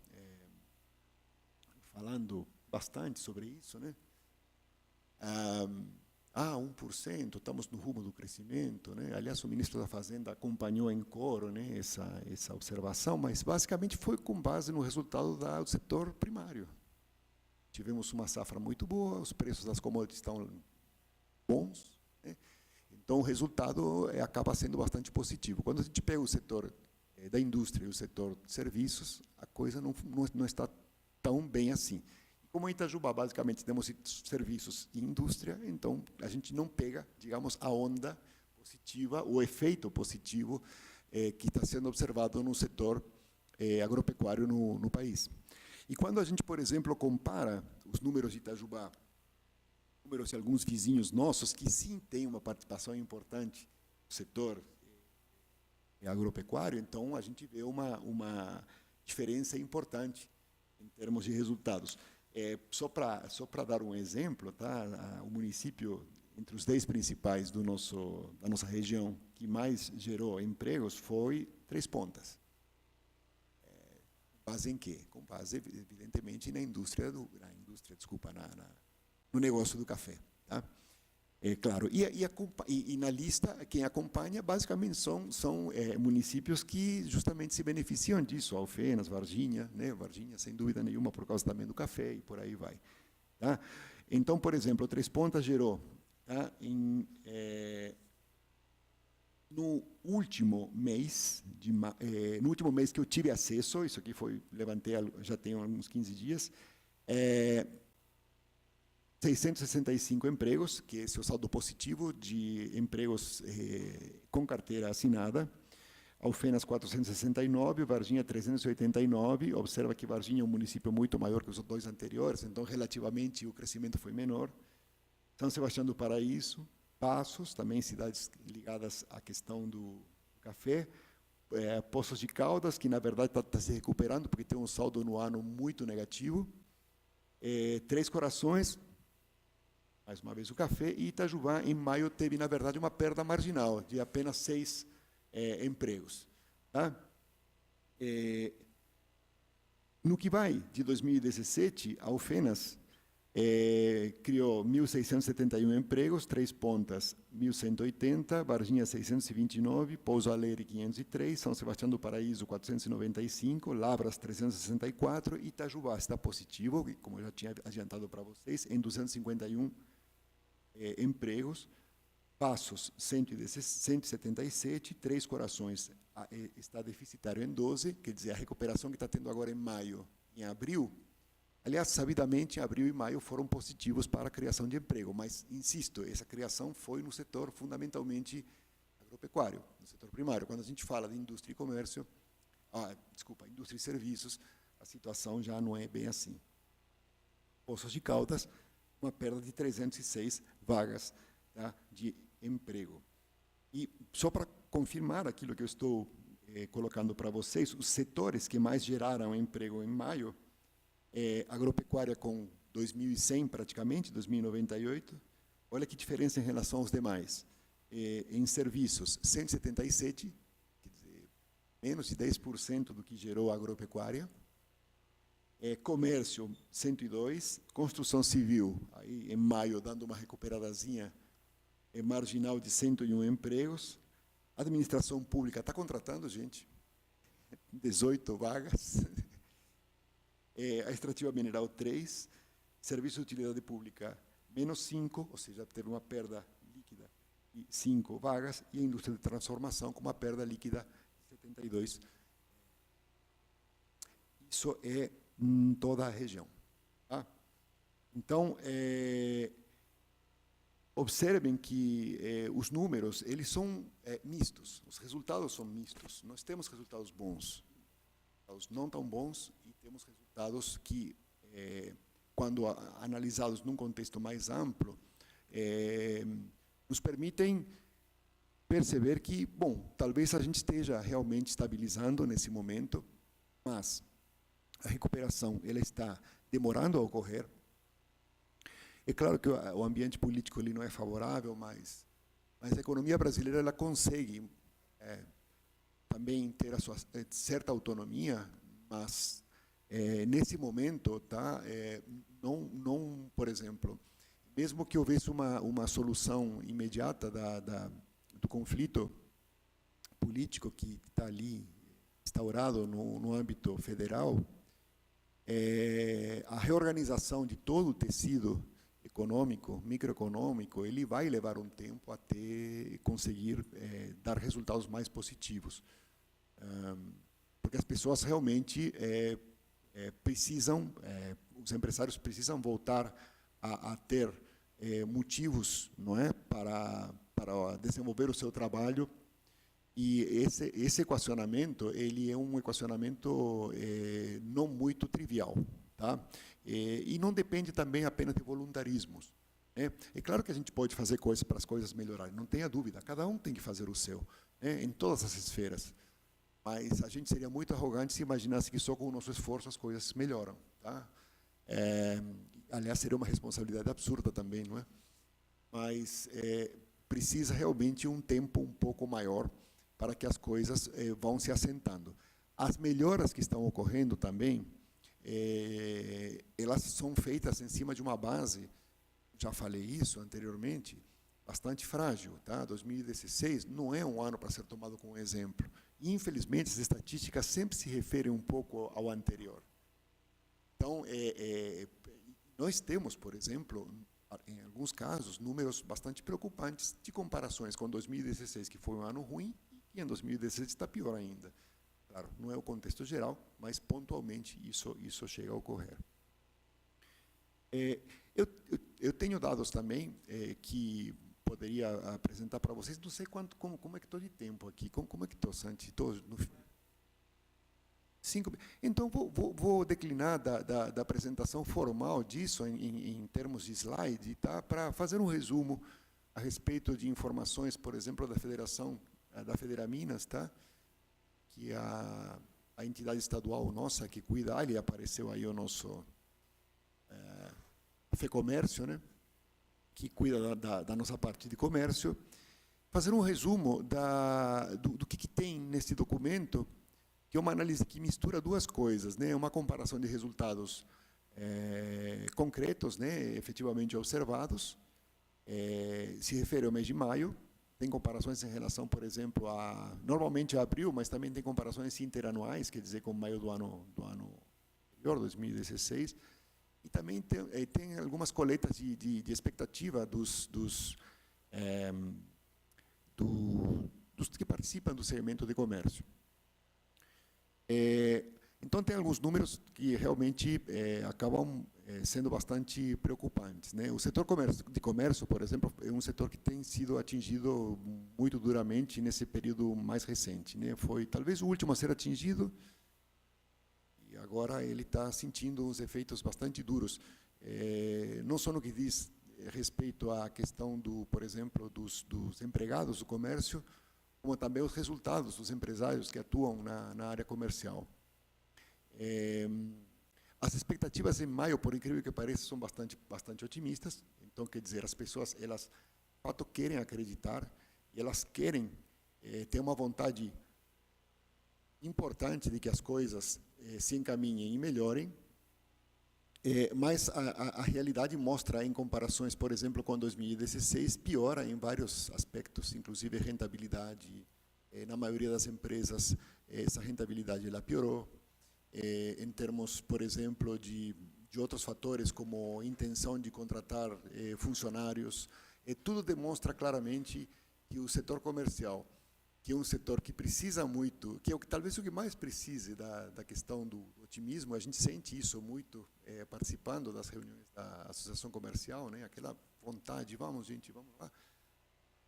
falando bastante sobre isso, né? 1%, estamos no rumo do crescimento, né? Aliás, o ministro da Fazenda acompanhou em coro, né, essa observação, mas basicamente foi com base no resultado do setor primário. Tivemos uma safra muito boa, os preços das commodities estão bons, né? Então o resultado acaba sendo bastante positivo. Quando a gente pega o setor da indústria e o setor de serviços, a coisa não está tão bem assim. Como em Itajubá, basicamente, temos serviços e indústria, então a gente não pega, digamos, a onda positiva, o efeito positivo que está sendo observado no setor agropecuário no país. E quando a gente, por exemplo, compara os números de Itajubá, números de alguns vizinhos nossos, que sim têm uma participação importante no setor agropecuário, então a gente vê uma diferença importante em termos de resultados. Só para dar um exemplo, tá? O município, entre os 10 principais da nossa região, que mais gerou empregos foi Três Pontas. Com base em quê? Com base, evidentemente, no negócio do café. Tá? Claro. E na lista, quem acompanha, basicamente, são municípios que justamente se beneficiam disso. Alfenas, Varginha, né? Varginha, sem dúvida nenhuma, por causa também do café, e por aí vai. Tá? Então, por exemplo, Três Pontas gerou, tá? No último mês que eu tive acesso, isso aqui levantei já tem uns 15 dias, 665 empregos, que esse é o saldo positivo de empregos com carteira assinada. Alfenas 469, Varginha 389. Observa que Varginha é um município muito maior que os dois anteriores, então relativamente o crescimento foi menor. São Sebastião do Paraíso, Passos, também cidades ligadas à questão do café. Poços de Caldas, que na verdade está se recuperando, porque tem um saldo no ano muito negativo. Três Corações, mais uma vez o café, e Itajubá, em maio, teve, na verdade, uma perda marginal, de apenas 6 empregos. Tá? No que vai de 2017, a Alfenas criou 1.671 empregos, Três Pontas, 1.180, Varginha, 629, Pouso Alegre, 503, São Sebastião do Paraíso, 495, Lavras, 364, e Itajubá está positivo, como eu já tinha adiantado para vocês, em 251 empregos. Passos, 177, Três Corações está deficitário em 12, quer dizer, a recuperação que está tendo agora em maio, em abril, aliás, sabidamente, abril e maio foram positivos para a criação de emprego, mas, insisto, essa criação foi no setor fundamentalmente agropecuário, no setor primário. Quando a gente fala de indústria e comércio, indústria e serviços, a situação já não é bem assim. Poços de Caldas, uma perda de 306 vagas, tá, de emprego. E só para confirmar aquilo que eu estou colocando para vocês, os setores que mais geraram emprego em maio, agropecuária com 2.100 praticamente, 2.098. Olha que diferença em relação aos demais. Em serviços, 177, quer dizer, menos de 10% do que gerou a agropecuária. Comércio, 102. Construção civil, aí em maio, dando uma recuperadazinha, marginal de 101 empregos. Administração pública está contratando, gente, 18 vagas. A extrativa mineral, 3. Serviço de utilidade pública, menos 5, ou seja, teve uma perda líquida de 5 vagas. E a indústria de transformação, com uma perda líquida de 72. Isso é em toda a região. Tá? Então, observem que os números, eles são mistos, os resultados são mistos. Nós temos resultados bons, resultados não tão bons, e temos resultados que, quando analisados num contexto mais amplo, nos permitem perceber que, bom, talvez a gente esteja realmente estabilizando nesse momento, mas a recuperação ela está demorando a ocorrer. É claro que o ambiente político ali não é favorável, mas a economia brasileira ela consegue também ter a sua certa autonomia, mas nesse momento, tá, não, por exemplo, mesmo que houvesse uma solução imediata do conflito político que está ali instaurado no âmbito federal, a reorganização de todo o tecido econômico, microeconômico, ele vai levar um tempo até conseguir dar resultados mais positivos. Porque as pessoas realmente precisam, os empresários precisam voltar a ter motivos, não é, para para desenvolver o seu trabalho. E esse equacionamento, ele é um equacionamento não muito trivial, tá? E não depende também apenas de voluntarismos. É claro que a gente pode fazer coisas para as coisas melhorarem, não tenha dúvida, cada um tem que fazer o seu, em todas as esferas. Mas a gente seria muito arrogante se imaginasse que só com o nosso esforço as coisas melhoram, tá? Aliás, seria uma responsabilidade absurda também, não é? Mas precisa realmente um tempo um pouco maior para que as coisas vão se assentando. As melhoras que estão ocorrendo também, elas são feitas em cima de uma base, já falei isso anteriormente, bastante frágil, tá? 2016 não é um ano para ser tomado como exemplo. E, infelizmente, as estatísticas sempre se referem um pouco ao anterior. Então, nós temos, por exemplo, em alguns casos, números bastante preocupantes de comparações com 2016, que foi um ano ruim, e em 2016 está pior ainda. Claro, não é o contexto geral, mas pontualmente isso chega a ocorrer. Eu tenho dados também que poderia apresentar para vocês. Não sei como é que estou de tempo aqui. Como é que estou, Santi? Estou no 5. Então, vou declinar da apresentação formal disso em termos de slide, tá? Para fazer um resumo a respeito de informações, por exemplo, da Federação, da Federaminas, tá? Que é a entidade estadual nossa que cuida, ali apareceu aí o nosso FEComércio, né? Que cuida da nossa parte de comércio, fazer um resumo do que tem nesse documento, que é uma análise que mistura duas coisas, né? Uma comparação de resultados concretos, né? Efetivamente observados, se refere ao mês de maio, tem comparações em relação, por exemplo, normalmente a abril, mas também tem comparações interanuais, quer dizer, com maio do ano anterior, 2016, e também tem algumas coletas de expectativa dos que participam do segmento de comércio. Então, tem alguns números que realmente acabam sendo bastante preocupantes, né? O setor de comércio, por exemplo, é um setor que tem sido atingido muito duramente nesse período mais recente, né? Foi talvez o último a ser atingido, e agora ele está sentindo uns efeitos bastante duros, não só no que diz respeito à questão, por exemplo, dos empregados do comércio, como também os resultados dos empresários que atuam na área comercial. As expectativas em maio, por incrível que pareça, são bastante otimistas. Então, quer dizer, as pessoas, elas, de fato, querem acreditar, e elas querem ter uma vontade importante de que as coisas se encaminhem e melhorem, mas a realidade mostra, em comparações, por exemplo, com 2016, piora em vários aspectos, inclusive rentabilidade. Na maioria das empresas, essa rentabilidade ela piorou. Em termos, por exemplo, de outros fatores, como intenção de contratar funcionários, tudo demonstra claramente que o setor comercial, que é um setor que precisa muito, que é talvez o que mais precise da questão do otimismo, a gente sente isso muito participando das reuniões da Associação Comercial, né? Aquela vontade, vamos gente, vamos lá,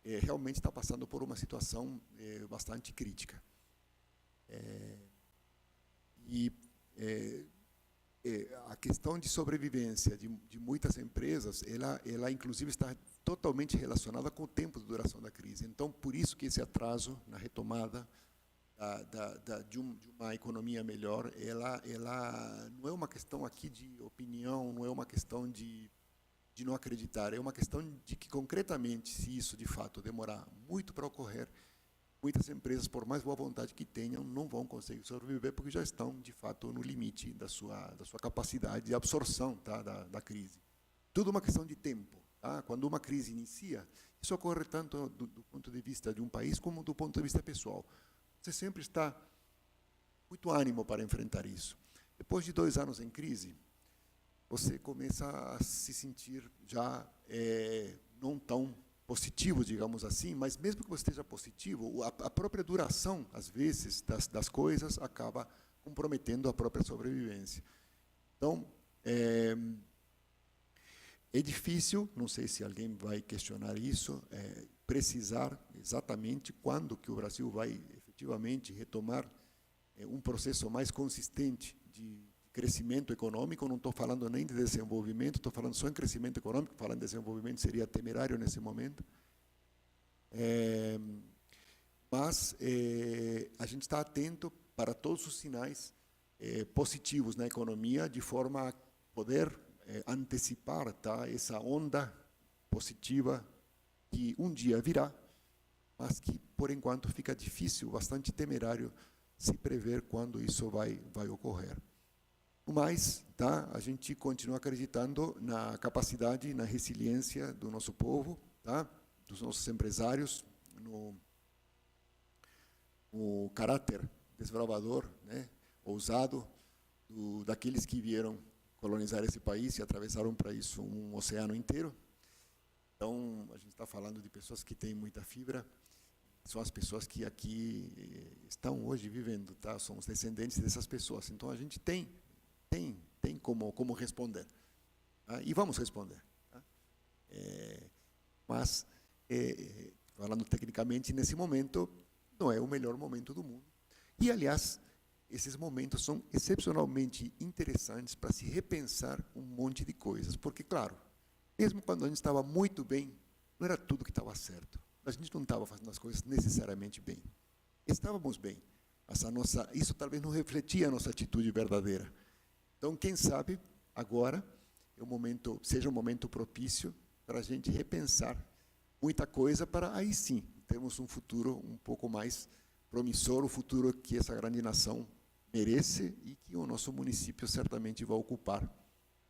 realmente está passando por uma situação bastante crítica. A questão de sobrevivência de muitas empresas, ela inclusive está totalmente relacionada com o tempo de duração da crise. Então, por isso que esse atraso na retomada de uma economia melhor, ela não é uma questão aqui de opinião, não é uma questão de não acreditar, é uma questão de que, concretamente, se isso de fato demorar muito para ocorrer, muitas empresas, por mais boa vontade que tenham, não vão conseguir sobreviver, porque já estão, de fato, no limite da sua capacidade de absorção, tá, da crise. Tudo uma questão de tempo. Tá? Quando uma crise inicia, isso ocorre tanto do ponto de vista de um país, como do ponto de vista pessoal. Você sempre está muito ânimo para enfrentar isso. Depois de 2 anos em crise, você começa a se sentir já não tão positivo, digamos assim, mas mesmo que você esteja positivo, a própria duração, às vezes, das coisas acaba comprometendo a própria sobrevivência. Então, É difícil, não sei se alguém vai questionar isso, precisar exatamente quando que o Brasil vai efetivamente retomar um processo mais consistente de crescimento econômico. Não estou falando nem de desenvolvimento, estou falando só em crescimento econômico. Falar em desenvolvimento seria temerário nesse momento. Mas a gente está atento para todos os sinais positivos na economia, de forma a poder antecipar, tá, essa onda positiva que um dia virá, mas que, por enquanto, fica difícil, bastante temerário, se prever quando isso vai ocorrer. Mas, tá, a gente continua acreditando na capacidade, na resiliência do nosso povo, tá, dos nossos empresários, no caráter desbravador, né, ousado, daqueles que vieram colonizar esse país e atravessaram para isso um oceano inteiro. Então, a gente está falando de pessoas que têm muita fibra, são as pessoas que aqui estão hoje vivendo, tá? Somos descendentes dessas pessoas. Então, a gente tem como responder, tá? E vamos responder, tá? Mas, falando tecnicamente, nesse momento, não é o melhor momento do mundo. E, aliás, esses momentos são excepcionalmente interessantes para se repensar um monte de coisas. Porque, claro, mesmo quando a gente estava muito bem, não era tudo que estava certo. A gente não estava fazendo as coisas necessariamente bem. Estávamos bem. Isso talvez não refletia a nossa atitude verdadeira. Então, quem sabe, agora, seja um momento propício para a gente repensar muita coisa, para aí sim termos um futuro um pouco mais promissor, o futuro que essa grande nação merece e que o nosso município certamente vai ocupar.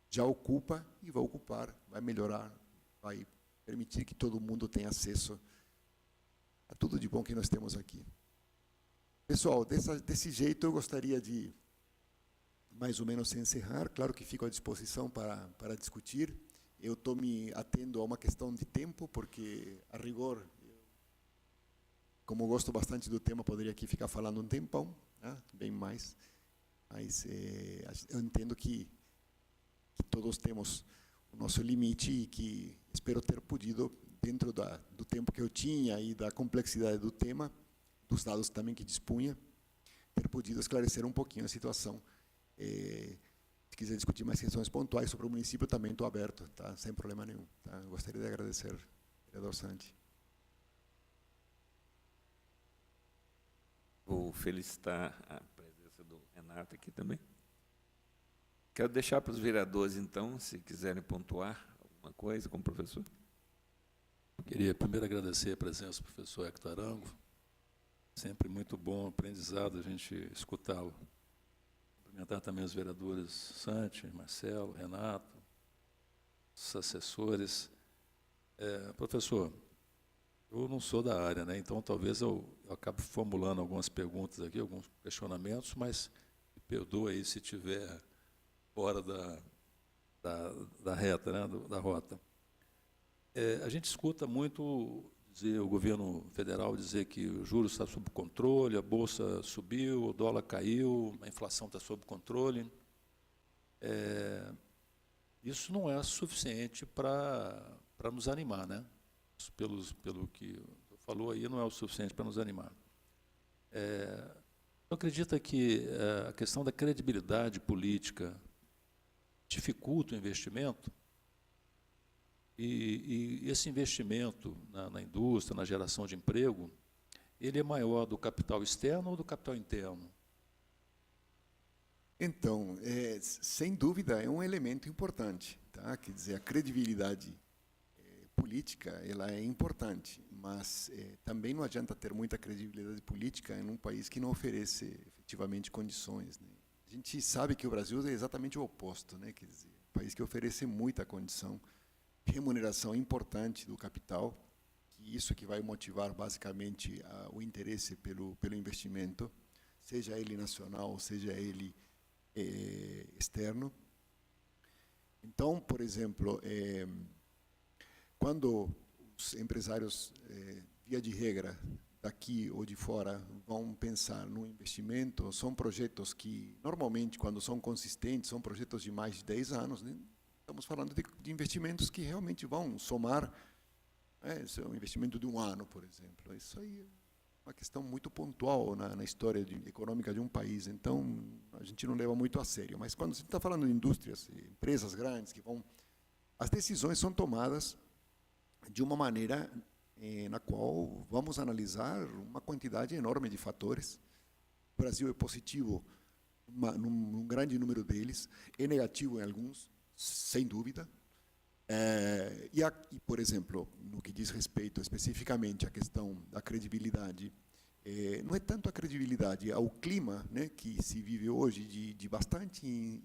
Já ocupa e vai ocupar, vai melhorar, vai permitir que todo mundo tenha acesso a tudo de bom que nós temos aqui. Pessoal, desse jeito eu gostaria de mais ou menos encerrar. Claro que fico à disposição para discutir. Eu estou me atendo a uma questão de tempo, porque, a rigor, como eu gosto bastante do tema, poderia aqui ficar falando um tempão, né? Bem mais. Mas eu entendo que todos temos o nosso limite e que espero ter podido, dentro do tempo que eu tinha e da complexidade do tema, dos dados também que dispunha, ter podido esclarecer um pouquinho a situação. Se quiser discutir mais questões pontuais sobre o município, também estou aberto, tá? Sem problema nenhum. Tá? Eu gostaria de agradecer, vereador Santi. Vou felicitar a presença do Renato aqui também. Quero deixar para os vereadores, então, se quiserem pontuar alguma coisa com o professor. Eu queria primeiro agradecer a presença do professor Hector Arango. Sempre muito bom aprendizado a gente escutá-lo. Cumprimentar também os vereadores Santi, Marcelo, Renato, os assessores. Professor, eu não sou da área, né? Então talvez eu acabe formulando algumas perguntas aqui, alguns questionamentos, mas me perdoe aí se estiver fora da reta, né? Da rota. A gente escuta muito o governo federal dizer que o juros está sob controle, a bolsa subiu, o dólar caiu, a inflação está sob controle. Isso não é suficiente para nos animar, né? Pelo que falou aí, não é o suficiente para nos animar. Eu acredito que a questão da credibilidade política dificulta o investimento, e esse investimento na indústria, na geração de emprego, ele é maior do capital externo ou do capital interno? Então, sem dúvida, é um elemento importante, tá? Quer dizer, a credibilidade política, ela é importante, mas também não adianta ter muita credibilidade política em um país que não oferece efetivamente condições, né? A gente sabe que o Brasil é exatamente o oposto, né? Quer dizer, um país que oferece muita condição, remuneração importante do capital, que isso que vai motivar basicamente o interesse pelo investimento, seja ele nacional, seja ele externo. Então, por exemplo, quando os empresários, via de regra, daqui ou de fora, vão pensar no investimento, são projetos que, normalmente, quando são consistentes, são projetos de mais de 10 anos, né? estamos falando de investimentos que realmente vão somar, esse é um investimento de um ano, por exemplo. Isso aí é uma questão muito pontual na história econômica de um país, então a gente não leva muito a sério. Mas quando você está falando de indústrias, empresas grandes que vão... As decisões são tomadas de uma maneira na qual vamos analisar uma quantidade enorme de fatores. O Brasil é positivo num grande número deles, é negativo em alguns, sem dúvida. E, por exemplo, no que diz respeito especificamente à questão da credibilidade, não é tanto a credibilidade, ao clima, né, que se vive hoje de bastante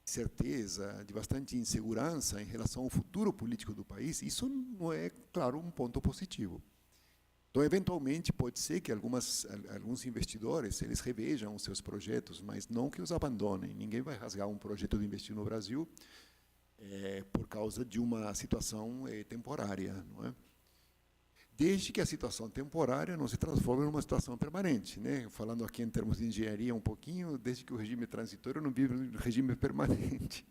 incerteza, de bastante insegurança em relação ao futuro político do país, isso não é, claro, um ponto positivo. Então, eventualmente, pode ser que alguns investidores eles revejam os seus projetos, mas não que os abandonem. Ninguém vai rasgar um projeto de investir no Brasil por causa de uma situação temporária, não é? Desde que a situação temporária não se transforme numa situação permanente, né? Falando aqui em termos de engenharia um pouquinho, desde que o regime transitório não vive no regime permanente.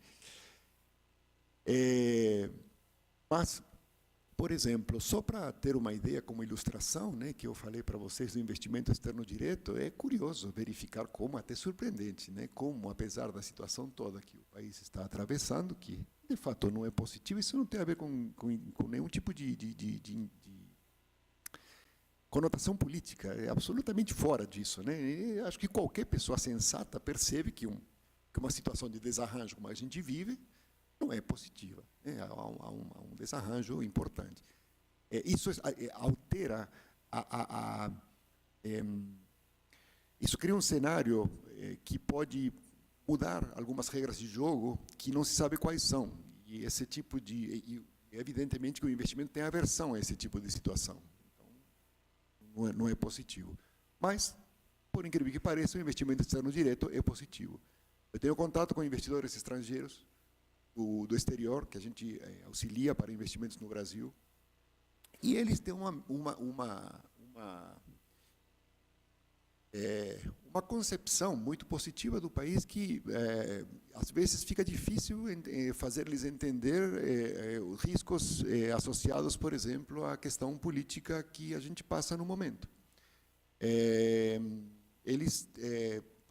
Mas, por exemplo, só para ter uma ideia como ilustração, né, que eu falei para vocês do investimento externo direto, é curioso verificar como, até surpreendente, né, como, apesar da situação toda que o país está atravessando, que de fato não é positivo, isso não tem a ver com nenhum tipo de conotação política, é absolutamente fora disso, né? E acho que qualquer pessoa sensata percebe que uma situação de desarranjo como a gente vive não é positiva, né? Há um desarranjo importante. Isso altera isso cria um cenário que pode mudar algumas regras de jogo que não se sabe quais são. E esse tipo evidentemente que o investimento tem aversão a esse tipo de situação. Não é positivo. Mas, por incrível que pareça, o investimento externo direto é positivo. Eu tenho contato com investidores estrangeiros do exterior, que a gente auxilia para investimentos no Brasil, e eles têm uma concepção muito positiva do país que, às vezes, fica difícil fazer-lhes entender os riscos associados, por exemplo, à questão política que a gente passa no momento.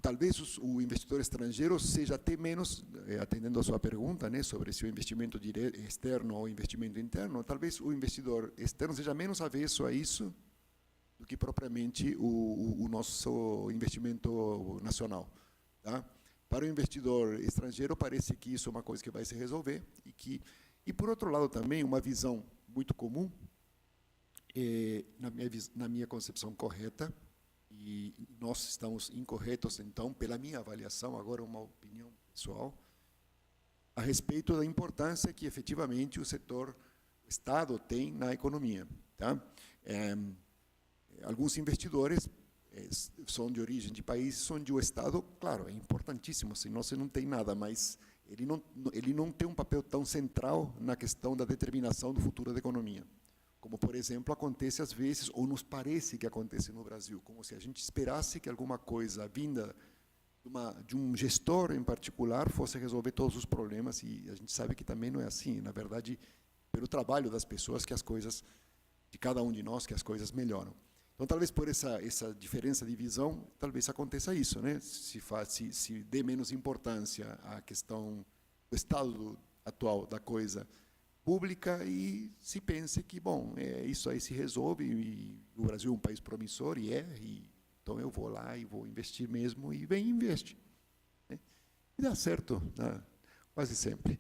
Talvez o investidor estrangeiro seja até menos, atendendo a sua pergunta, né, sobre se o investimento externo ou investimento interno, talvez o investidor externo seja menos avesso a isso do que propriamente o nosso investimento nacional. Tá? Para o investidor estrangeiro, parece que isso é uma coisa que vai se resolver. E por outro lado, também, uma visão muito comum, na minha concepção correta, e nós estamos incorretos, então, pela minha avaliação, agora uma opinião pessoal, a respeito da importância que, efetivamente, o Estado tem na economia. Tá? Alguns investidores são de origem de países onde o Estado, claro, é importantíssimo, senão você não tem nada, mas ele não tem um papel tão central na questão da determinação do futuro da economia. Como, por exemplo, acontece às vezes, ou nos parece que acontece no Brasil, como se a gente esperasse que alguma coisa vinda de um gestor em particular fosse resolver todos os problemas, e a gente sabe que também não é assim. Na verdade, pelo trabalho das pessoas, que as coisas, de cada um de nós, que as coisas melhoram. Então, talvez por essa diferença de visão, talvez aconteça isso, né? Se dê menos importância à questão do estado atual da coisa pública e se pense que, bom, isso aí se resolve, e o Brasil é um país promissor, então eu vou lá e vou investir mesmo, e vem e investe. Né? E dá certo, né? Quase sempre.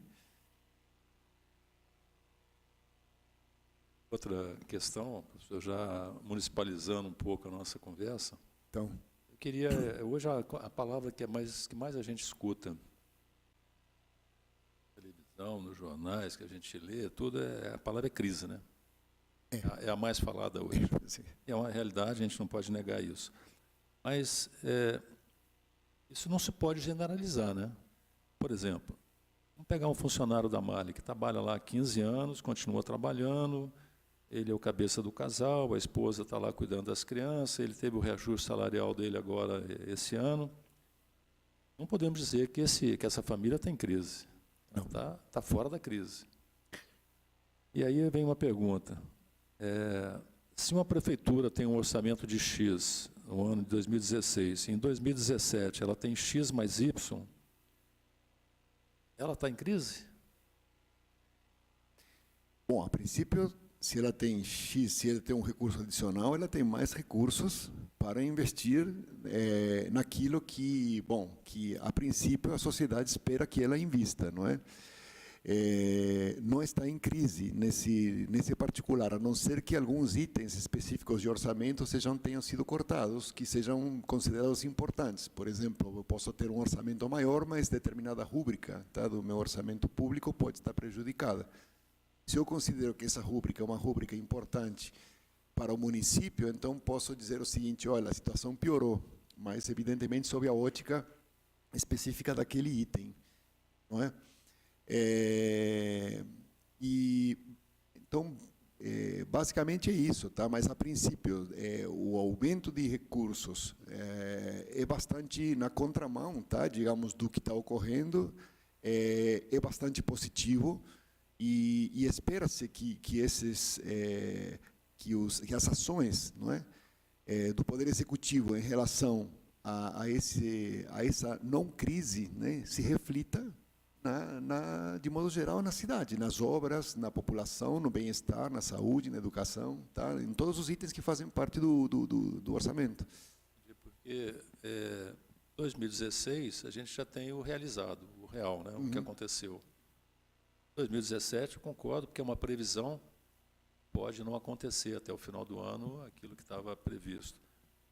Outra questão, professor, já municipalizando um pouco a nossa conversa, então, eu queria, hoje a palavra que mais a gente escuta, na televisão, nos jornais, que a gente lê, tudo, a palavra é crise, né? É a mais falada hoje. É uma realidade, a gente não pode negar isso. Mas isso não se pode generalizar, né? Por exemplo, vamos pegar um funcionário da Marli que trabalha lá há 15 anos, continua trabalhando, ele é o cabeça do casal, a esposa está lá cuidando das crianças, ele teve o reajuste salarial dele agora esse ano. Não podemos dizer que essa família tem crise. Não. Está fora da crise. E aí vem uma pergunta. Se uma prefeitura tem um orçamento de X no ano de 2016, e em 2017 ela tem X mais Y, ela está em crise? Bom, a princípio, se ela tem X, se ela tem um recurso adicional, ela tem mais recursos para investir naquilo que, bom, que a princípio a sociedade espera que ela invista, não é? Não está em crise nesse particular, a não ser que alguns itens específicos de orçamento tenham sido cortados, que sejam considerados importantes. Por exemplo, eu posso ter um orçamento maior, mas determinada rúbrica, tá, do meu orçamento público pode estar prejudicada. Se eu considero que essa rúbrica é uma rúbrica importante para o município, então posso dizer o seguinte: olha, a situação piorou, mas evidentemente sob a ótica específica daquele item, não é? Então, basicamente é isso, tá? Mas a princípio o aumento de recursos é bastante na contramão, tá? Digamos, do que está ocorrendo, é bastante positivo. E espera-se que as ações, não é, do Poder Executivo em relação a essa não crise, né, se reflita de modo geral na cidade, nas obras, na população, no bem-estar, na saúde, na educação, tá, em todos os itens que fazem parte do orçamento. Porque 2016 a gente já tem o realizado, o real, né, o que aconteceu. 2017, eu concordo, porque é uma previsão, pode não acontecer até o final do ano aquilo que estava previsto.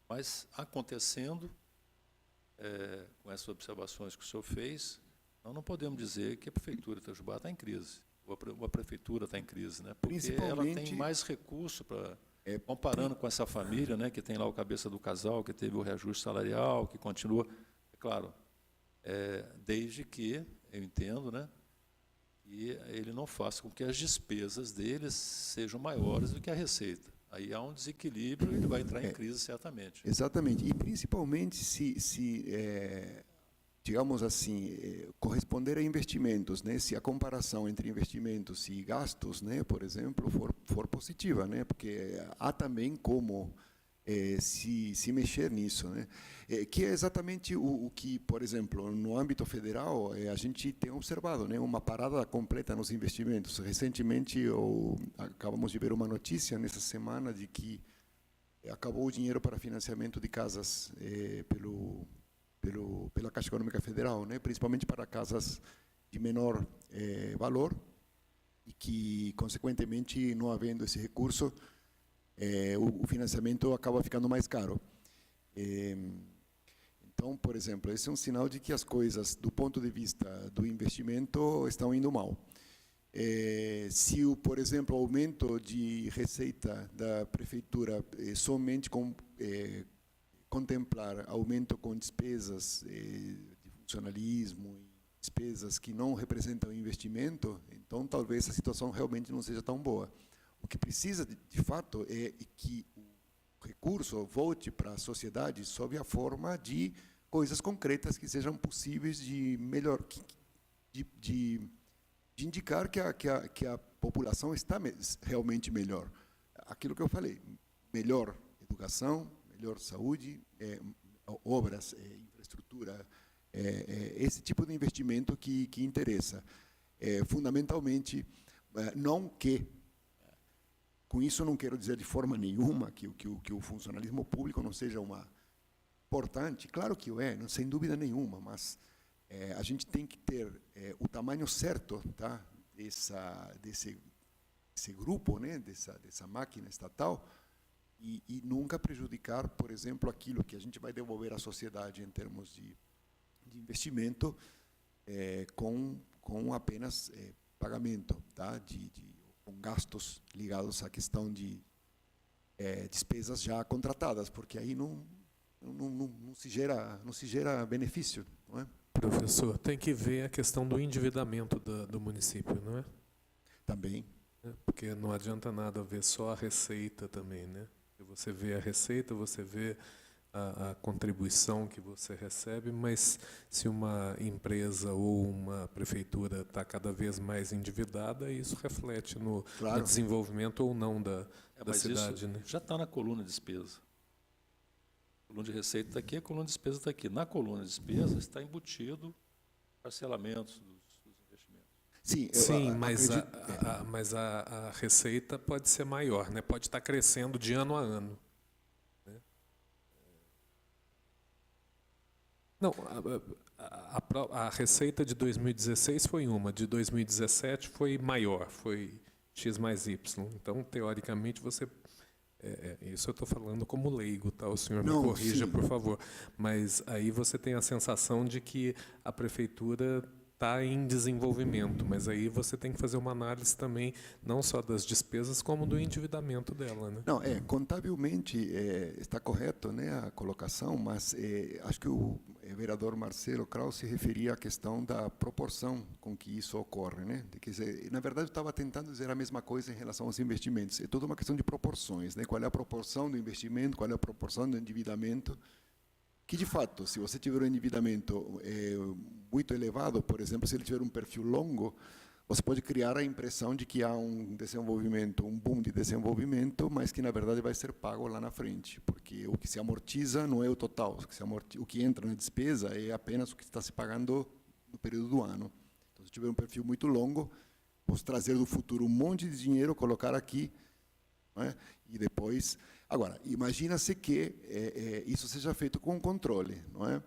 Mas acontecendo, com essas observações que o senhor fez, nós não podemos dizer que a Prefeitura de Itajubá está em crise, ou a Prefeitura está em crise, né? Porque ela tem mais recurso para... comparando com essa família, né, que tem lá o cabeça do casal, que teve o reajuste salarial, que continua... É claro, desde que, eu entendo, né, e ele não faça com que as despesas deles sejam maiores do que a receita. Aí há um desequilíbrio e ele vai entrar em crise, certamente. Exatamente. E, principalmente, digamos assim, corresponder a investimentos, né? Se a comparação entre investimentos e gastos, né, por exemplo, for positiva, né? Porque há também como se mexer nisso, né? Que é exatamente o que, por exemplo, no âmbito federal, a gente tem observado, né, uma parada completa nos investimentos. Recentemente, acabamos de ver uma notícia nessa semana de que acabou o dinheiro para financiamento de casas pela Caixa Econômica Federal, né, principalmente para casas de menor valor, e que, consequentemente, não havendo esse recurso, o financiamento acaba ficando mais caro. Então, por exemplo, esse é um sinal de que as coisas, do ponto de vista do investimento, estão indo mal. Se, por exemplo, o aumento de receita da prefeitura somente contemplar aumento com despesas de funcionalismo e despesas que não representam investimento, então talvez a situação realmente não seja tão boa. O que precisa, de fato, é que o recurso volte para a sociedade sob a forma de coisas concretas que sejam possíveis de indicar que a população está realmente melhor. Aquilo que eu falei, melhor educação, melhor saúde, obras, infraestrutura, esse tipo de investimento que interessa. Fundamentalmente, não que... Com isso, não quero dizer de forma nenhuma que o funcionalismo público não seja importante. Claro que o é, não, sem dúvida nenhuma, mas a gente tem que ter o tamanho certo, tá, desse grupo, né, dessa máquina estatal, e nunca prejudicar, por exemplo, aquilo que a gente vai devolver à sociedade em termos de investimento com apenas pagamento, tá, com gastos ligados à questão de despesas já contratadas, porque aí não se gera benefício, não é? Professor, tem que ver a questão do endividamento do município, não é? Também. Porque não adianta nada ver só a receita também, né? Você vê a receita, você vê a contribuição que você recebe, mas se uma empresa ou uma prefeitura está cada vez mais endividada, isso reflete no Claro. desenvolvimento ou não da Mas cidade, isso né? já está na coluna de despesa. A coluna de receita está aqui, a coluna de despesa está aqui. Na coluna de despesa está embutido parcelamentos dos investimentos. Sim, Sim, mas, acredito- mas a receita pode ser maior, né? Pode estar crescendo de ano a ano. Né? Não, a receita de 2016 foi uma, de 2017 foi maior, foi X mais Y. Então, teoricamente, você... isso eu estou falando como leigo, tá? O senhor Não, me corrija, sim. por favor. Mas aí você tem a sensação de que a prefeitura está em desenvolvimento, mas aí você tem que fazer uma análise também, não só das despesas, como do endividamento dela, né? Não, contabilmente está correto, né, a colocação, mas acho que o vereador Marcelo Kraus se referia à questão da proporção com que isso ocorre, né? Quer dizer, na verdade, eu estava tentando dizer a mesma coisa em relação aos investimentos. É toda uma questão de proporções, né? Qual é a proporção do investimento, qual é a proporção do endividamento, que, de fato, se você tiver um endividamento muito elevado, por exemplo, se ele tiver um perfil longo, você pode criar a impressão de que há um desenvolvimento, um boom de desenvolvimento, mas que, na verdade, vai ser pago lá na frente, porque o que se amortiza não é o total, o que entra na despesa é apenas o que está se pagando no período do ano. Então, se tiver um perfil muito longo, posso trazer do futuro um monte de dinheiro, colocar aqui, né, e depois... Agora, imagina-se que isso seja feito com controle, não é?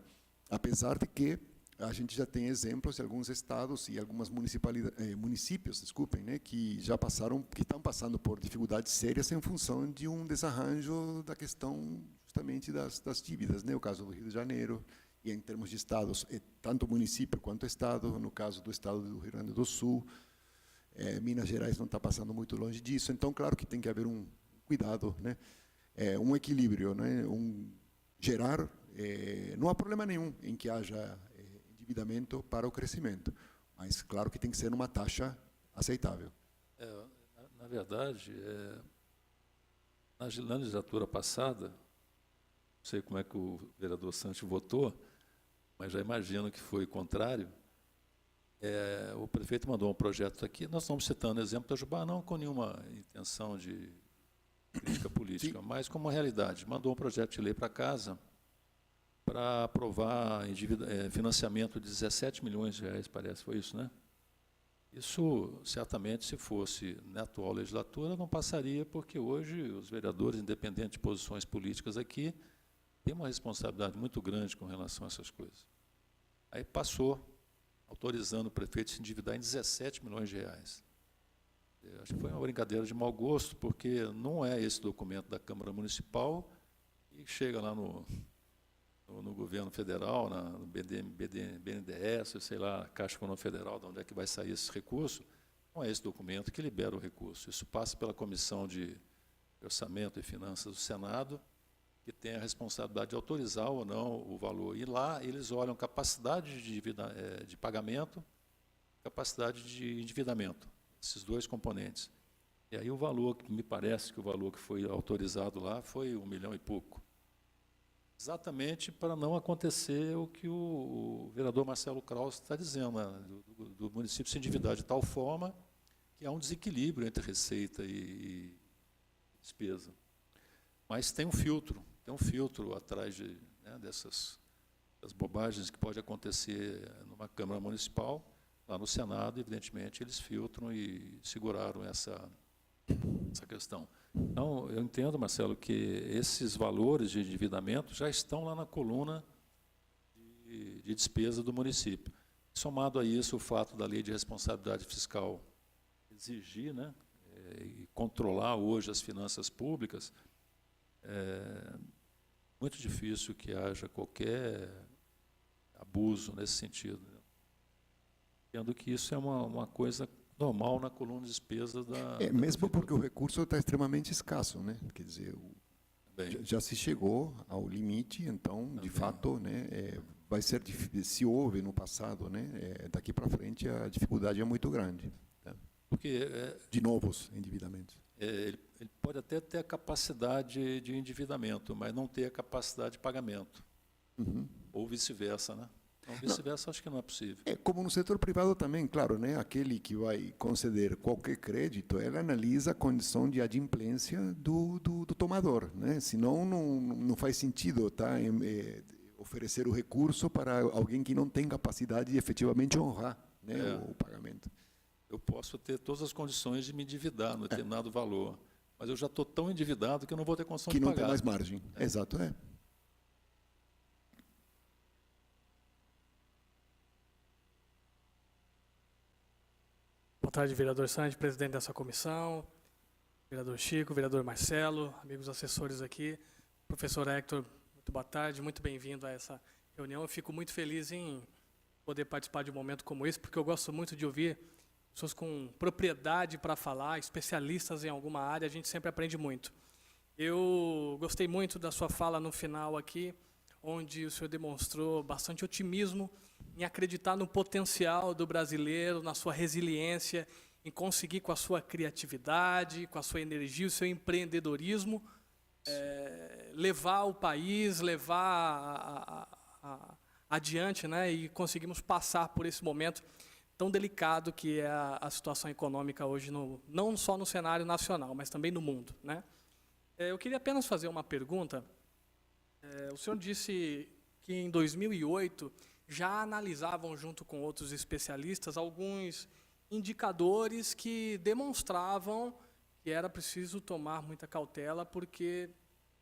Apesar de que a gente já tem exemplos de alguns estados e algumas municípios, desculpem, né, que já passaram, que estão passando por dificuldades sérias em função de um desarranjo da questão justamente das dívidas, né? O caso do Rio de Janeiro, e em termos de estados, tanto município quanto estado, no caso do estado do Rio Grande do Sul, Minas Gerais não está passando muito longe disso. Então, claro que tem que haver um cuidado, né? Um equilíbrio, né? Gerar, não há problema nenhum em que haja endividamento para o crescimento, mas claro que tem que ser numa taxa aceitável. Na verdade, na legislatura passada, não sei como é que o vereador Santos votou, mas já imagino que foi contrário. O prefeito mandou um projeto aqui, nós estamos citando o exemplo da Jubá, não com nenhuma intenção de crítica política, Sim. mas como uma realidade. Mandou um projeto de lei para casa para aprovar financiamento de 17 milhões de reais, parece, foi isso, né? Isso, certamente, se fosse na atual legislatura, não passaria, porque hoje os vereadores, independente de posições políticas aqui, têm uma responsabilidade muito grande com relação a essas coisas. Aí passou, autorizando o prefeito a se endividar em 17 milhões de reais. Acho que foi uma brincadeira de mau gosto, porque não é esse documento da Câmara Municipal e chega lá no governo federal, no BNDES, sei lá, Caixa Econômica Federal, de onde é que vai sair esse recurso. Não é esse documento que libera o recurso. Isso passa pela Comissão de Orçamento e Finanças do Senado, que tem a responsabilidade de autorizar ou não o valor. E lá eles olham capacidade de pagamento, capacidade de endividamento, esses dois componentes. E aí o valor, me parece que o valor que foi autorizado lá foi 1 milhão e pouco. Exatamente para não acontecer o que o vereador Marcelo Kraus está dizendo, né, do município se endividar de tal forma que há um desequilíbrio entre receita e despesa. Mas tem um filtro atrás dessas bobagens que pode acontecer numa Câmara Municipal. Lá no Senado, evidentemente, eles filtram e seguraram essa questão. Então, eu entendo, Marcelo, que esses valores de endividamento já estão lá na coluna de despesa do município. Somado a isso, o fato da Lei de Responsabilidade Fiscal exigir, né, e controlar hoje as finanças públicas, é muito difícil que haja qualquer abuso nesse sentido. Entendo que isso é uma coisa normal na coluna de despesa da Mesmo porque o recurso está extremamente escasso, né? Quer dizer, já se chegou ao limite, então, de fato, né, vai ser difícil. Se houve no passado, né, daqui para frente a dificuldade é muito grande. Tá? Porque de novos endividamentos. Ele pode até até ter a capacidade de endividamento, mas não ter a capacidade de pagamento. Ou vice-versa, né? Então, vice-versa, acho que não é possível. Como no setor privado também, claro, né? Aquele que vai conceder qualquer crédito, ele analisa a condição de adimplência do tomador, né? Senão não faz sentido, tá? Oferecer o recurso para alguém que não tem capacidade de efetivamente honrar, né, o pagamento. Eu posso ter todas as condições de me endividar no determinado valor, mas eu já estou tão endividado que eu não vou ter condição de pagar. Que não tem mais margem. Exato, Boa tarde, vereador Santi, presidente dessa comissão, vereador Chico, vereador Marcelo, amigos assessores aqui, professor Hector, muito boa tarde, muito bem-vindo a essa reunião. Eu fico muito feliz em poder participar de um momento como esse, porque eu gosto muito de ouvir pessoas com propriedade para falar, especialistas em alguma área, a gente sempre aprende muito. Eu gostei muito da sua fala no final aqui, onde o senhor demonstrou bastante otimismo em acreditar no potencial do brasileiro, na sua resiliência, em conseguir com a sua criatividade, com a sua energia, o seu empreendedorismo, levar o país, levar adiante, né, e conseguimos passar por esse momento tão delicado que é a situação econômica hoje, não só no cenário nacional, mas também no mundo, né? Eu queria apenas fazer uma pergunta. O senhor disse que em 2008 já analisavam, junto com outros especialistas, alguns indicadores que demonstravam que era preciso tomar muita cautela, porque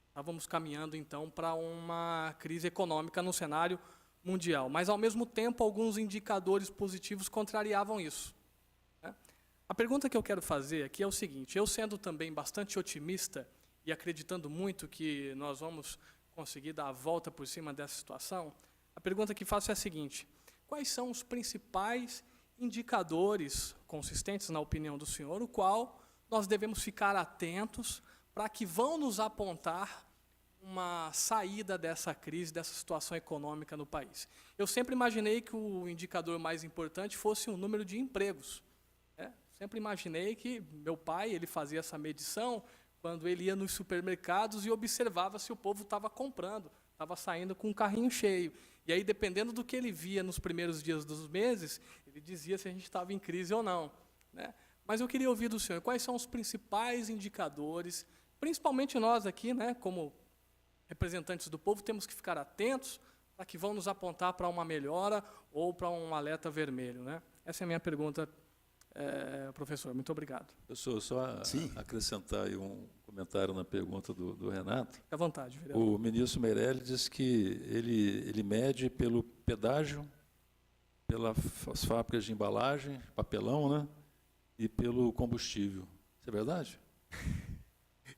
estávamos caminhando, então, para uma crise econômica no cenário mundial. Mas, ao mesmo tempo, alguns indicadores positivos contrariavam isso, né? A pergunta que eu quero fazer aqui é o seguinte: eu, sendo também bastante otimista e acreditando muito que nós vamos conseguir dar a volta por cima dessa situação, a pergunta que faço é a seguinte: quais são os principais indicadores consistentes, na opinião do senhor, o qual nós devemos ficar atentos para que vão nos apontar uma saída dessa crise, dessa situação econômica no país? Eu sempre imaginei que o indicador mais importante fosse o número de empregos, né? Sempre imaginei que meu pai, ele fazia essa medição quando ele ia nos supermercados e observava se o povo estava comprando, estava saindo com um carrinho cheio. E aí, dependendo do que ele via nos primeiros dias dos meses, ele dizia se a gente estava em crise ou não, né? Mas eu queria ouvir do senhor, quais são os principais indicadores, principalmente nós aqui, né, como representantes do povo, temos que ficar atentos para que vão nos apontar para uma melhora ou para um alerta vermelho, né? Essa é a minha pergunta, professor. Muito obrigado. Professor, só acrescentar aí um comentário na pergunta do Renato. Fique à vontade, vereador. O ministro Meirelles disse que ele mede pelo pedágio, pelas fábricas de embalagem, papelão, né, e pelo combustível. Isso é verdade?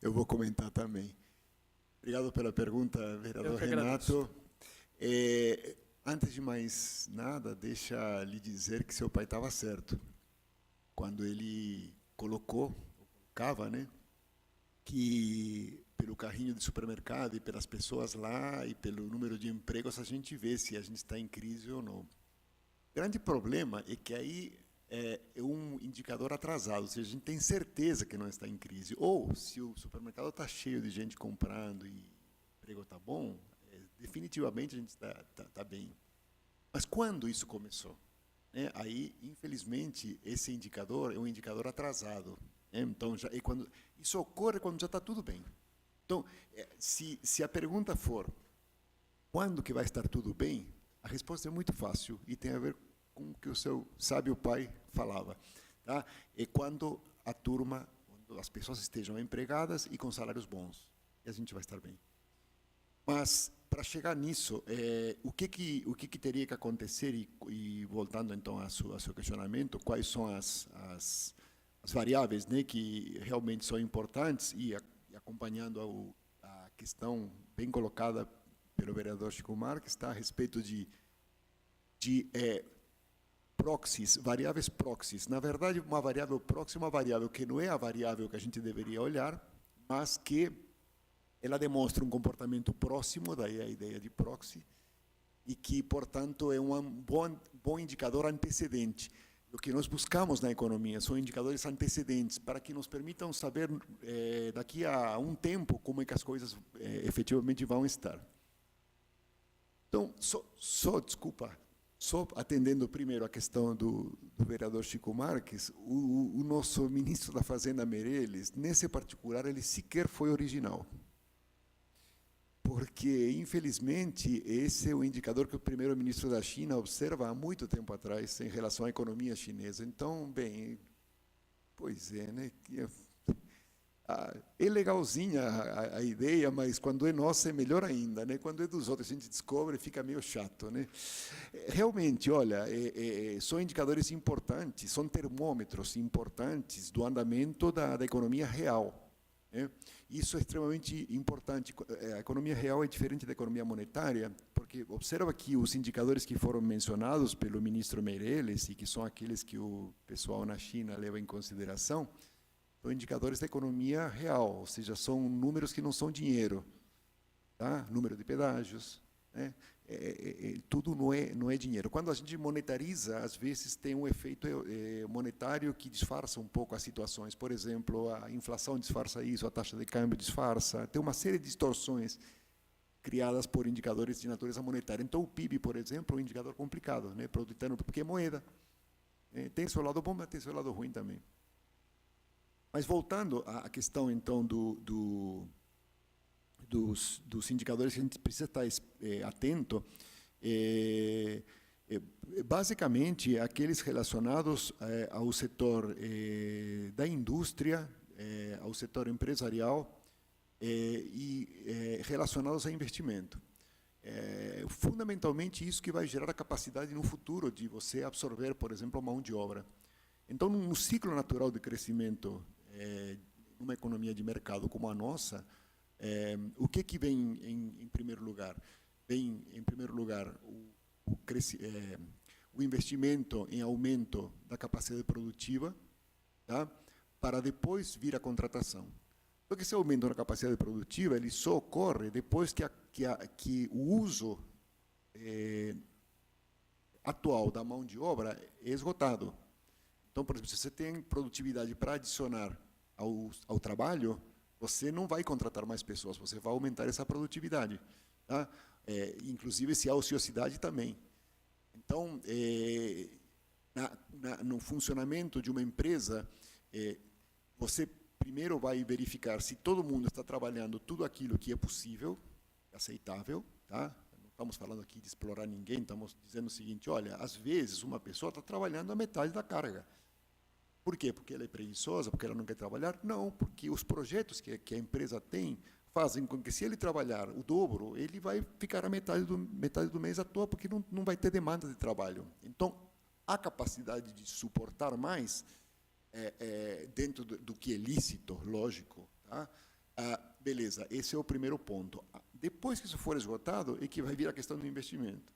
Eu vou comentar também. Obrigado pela pergunta, vereador Renato. Antes de mais nada, deixa lhe dizer que seu pai estava certo quando ele colocava, né, que pelo carrinho de supermercado e pelas pessoas lá e pelo número de empregos a gente vê se a gente está em crise ou não. O grande problema é que aí é um indicador atrasado, se a gente tem certeza que não está em crise, ou se o supermercado está cheio de gente comprando e o emprego está bom, definitivamente a gente está bem. Mas quando isso começou? Aí, infelizmente, esse indicador é um indicador atrasado. Então, isso ocorre quando já está tudo bem. Então, se a pergunta for quando que vai estar tudo bem, a resposta é muito fácil e tem a ver com o que o seu sábio pai falava, tá? É quando quando as pessoas estejam empregadas e com salários bons, e a gente vai estar bem. Mas, para chegar nisso, o que teria que acontecer, e voltando então ao seu questionamento, quais são as variáveis, né, que realmente são importantes, e acompanhando a questão bem colocada pelo vereador Chico Marques, está a respeito de proxies, variáveis proxies. Na verdade, uma variável proxy é uma variável que não é a variável que a gente deveria olhar, mas que ela demonstra um comportamento próximo, daí a ideia de proxy, e que, portanto, é um bom indicador antecedente. o que nós buscamos na economia são indicadores antecedentes para que nos permitam saber daqui a um tempo como é que as coisas efetivamente vão estar. Então, só atendendo primeiro a questão do vereador Chico Marques, o nosso ministro da Fazenda, Meirelles, nesse particular, ele sequer foi original. Porque, infelizmente, esse é o indicador que o primeiro-ministro da China observa há muito tempo atrás em relação à economia chinesa. Então, bem, pois é, né? É legalzinha a ideia, mas quando é nossa é melhor ainda, né? Quando é dos outros a gente descobre, fica meio chato, né? Realmente, olha, são indicadores importantes, são termômetros importantes do andamento da economia real, né? Isso é extremamente importante. A economia real é diferente da economia monetária, porque observa que os indicadores que foram mencionados pelo ministro Meirelles, e que são aqueles que o pessoal na China leva em consideração, são indicadores da economia real, ou seja, são números que não são dinheiro, tá? Número de pedágios, né? Tudo não é dinheiro. Quando a gente monetariza, às vezes tem um efeito monetário que disfarça um pouco as situações. Por exemplo, a inflação disfarça isso, a taxa de câmbio disfarça. Tem uma série de distorções criadas por indicadores de natureza monetária. Então, o PIB, por exemplo, é um indicador complicado, né? Produto interno, porque é moeda. Tem seu lado bom, mas tem seu lado ruim também. Mas voltando à questão, então, dos indicadores que a gente precisa estar atento, basicamente, aqueles relacionados ao setor da indústria, ao setor empresarial e relacionados a investimento. Fundamentalmente, isso que vai gerar a capacidade no futuro de você absorver, por exemplo, a mão de obra. Então, no ciclo natural de crescimento, numa economia de mercado como a nossa, o que vem em primeiro lugar? Vem, em primeiro lugar, o investimento em aumento da capacidade produtiva, tá? Para depois vir a contratação. Porque esse aumento na capacidade produtiva ele só ocorre depois que o uso atual da mão de obra é esgotado. Então, por exemplo, se você tem produtividade para adicionar ao trabalho, você não vai contratar mais pessoas, você vai aumentar essa produtividade, tá? Inclusive, se há ociosidade também. Então, no funcionamento de uma empresa, você primeiro vai verificar se todo mundo está trabalhando tudo aquilo que é possível, aceitável, tá? Não estamos falando aqui de explorar ninguém, estamos dizendo o seguinte, olha, às vezes uma pessoa está trabalhando a metade da carga. Por quê? Porque ela é preguiçosa, porque ela não quer trabalhar? Não, porque os projetos que a empresa tem fazem com que, se ele trabalhar o dobro, ele vai ficar a metade do mês à toa, porque não vai ter demanda de trabalho. Então, a capacidade de suportar mais, dentro do que é lícito, lógico, tá? Beleza, esse é o primeiro ponto. Depois que isso for esgotado, é que vai vir a questão do investimento.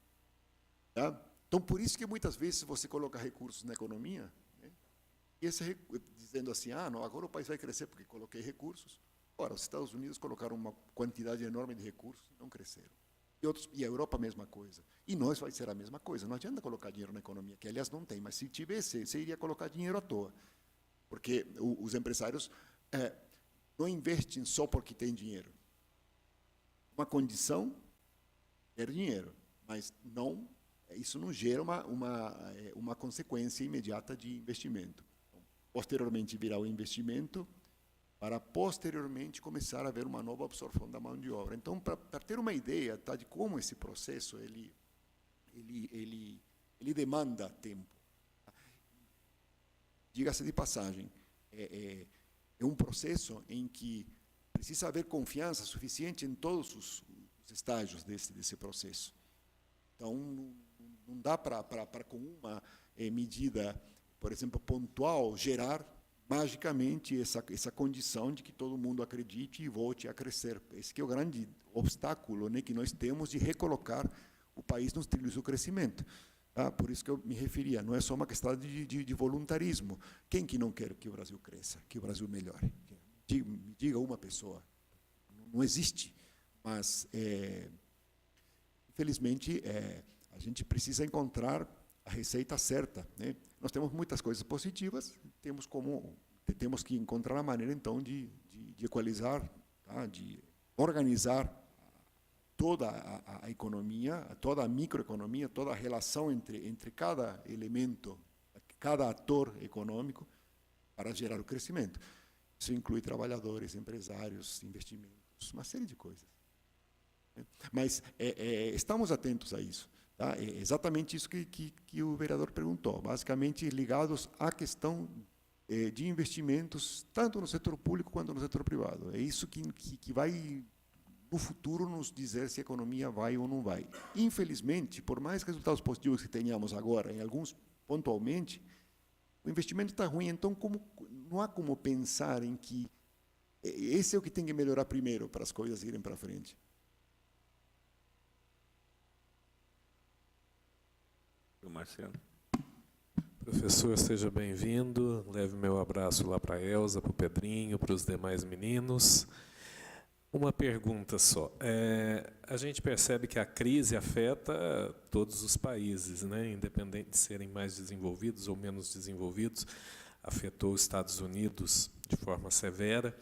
Tá? Então, por isso que muitas vezes você coloca recursos na economia, dizendo assim, não, agora o país vai crescer porque coloquei recursos. Ora, os Estados Unidos colocaram uma quantidade enorme de recursos e não cresceram. E a Europa a mesma coisa. E nós vai ser a mesma coisa. Não adianta colocar dinheiro na economia, que aliás não tem, mas se tivesse, você iria colocar dinheiro à toa. Porque os empresários não investem só porque tem dinheiro. Uma condição é ter dinheiro, mas isso não gera uma consequência imediata de investimento. Posteriormente virá o investimento, para posteriormente começar a haver uma nova absorção da mão de obra. Então, para ter uma ideia, tá, de como esse processo ele demanda tempo. Diga-se de passagem, é um processo em que precisa haver confiança suficiente em todos os estágios desse processo. Então, não dá para com uma medida, por exemplo, pontual, gerar magicamente essa condição de que todo mundo acredite e volte a crescer. Esse que é o grande obstáculo, né, que nós temos de recolocar o país nos trilhos do crescimento. Tá? Por isso que eu me referia, não é só uma questão de voluntarismo. Quem que não quer que o Brasil cresça, que o Brasil melhore? Me diga uma pessoa. Não existe. Mas, infelizmente, a gente precisa encontrar a receita certa, né? Nós temos muitas coisas positivas, temos que encontrar a maneira, então, de equalizar, tá? De organizar toda a economia, toda a microeconomia, toda a relação entre cada elemento, cada ator econômico, para gerar o crescimento. Isso inclui trabalhadores, empresários, investimentos, uma série de coisas. Mas estamos atentos a isso. Tá? É exatamente isso que o vereador perguntou, basicamente ligados à questão de investimentos, tanto no setor público quanto no setor privado. É isso que vai, no futuro, nos dizer se a economia vai ou não vai. Infelizmente, por mais resultados positivos que tenhamos agora, em alguns pontualmente, o investimento está ruim, então não há como pensar em que esse é o que tem que melhorar primeiro para as coisas irem para frente. Marcelo. Professor, seja bem-vindo. Leve meu abraço lá para a Elza, para o Pedrinho, para os demais meninos. Uma pergunta só. A gente percebe que a crise afeta todos os países, né? Independente de serem mais desenvolvidos ou menos desenvolvidos, afetou os Estados Unidos de forma severa.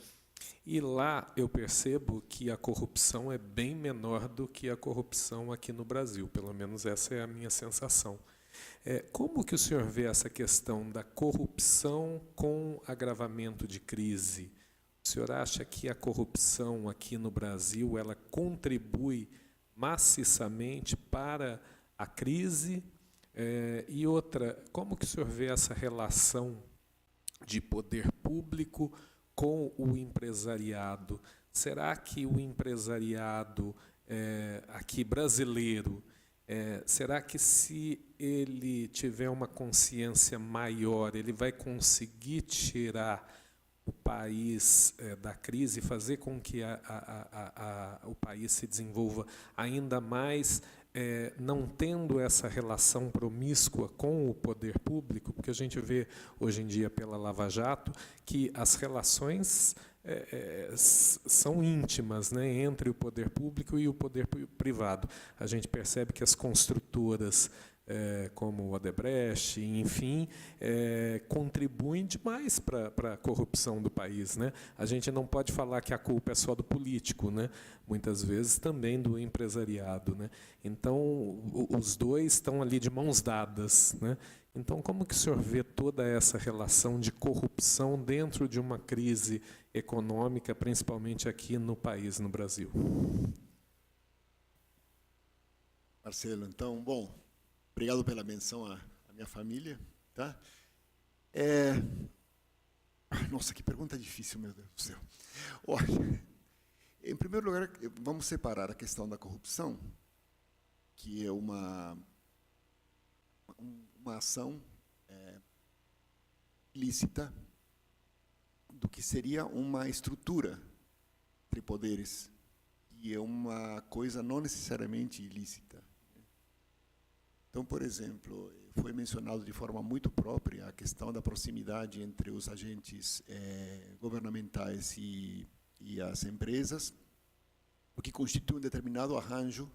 E lá eu percebo que a corrupção é bem menor do que a corrupção aqui no Brasil, pelo menos essa é a minha sensação. Como que o senhor vê essa questão da corrupção com agravamento de crise? O senhor acha que a corrupção aqui no Brasil ela contribui maciçamente para a crise? E outra, como que o senhor vê essa relação de poder público com o empresariado? Será que o empresariado aqui brasileiro, será que se ele tiver uma consciência maior, ele vai conseguir tirar o país da crise e fazer com que o país se desenvolva ainda mais, não tendo essa relação promíscua com o poder público? Porque a gente vê hoje em dia pela Lava Jato que as relações são íntimas, né, entre o poder público e o poder privado. A gente percebe que as construtoras, como o Odebrecht, enfim, contribuem demais para a corrupção do país, né? A gente não pode falar que a culpa é só do político, né? Muitas vezes também do empresariado, né? Então, os dois estão ali de mãos dadas, né? Então, como que o senhor vê toda essa relação de corrupção dentro de uma crise econômica, principalmente aqui no país, no Brasil? Marcelo, então, bom, obrigado pela menção à minha família. Tá? Nossa, que pergunta difícil, meu Deus do céu. Olha, em primeiro lugar, vamos separar a questão da corrupção, que é uma ação ilícita, do que seria uma estrutura entre poderes, que é uma coisa não necessariamente ilícita. Então, por exemplo, foi mencionado de forma muito própria a questão da proximidade entre os agentes governamentais e as empresas, o que constitui um determinado arranjo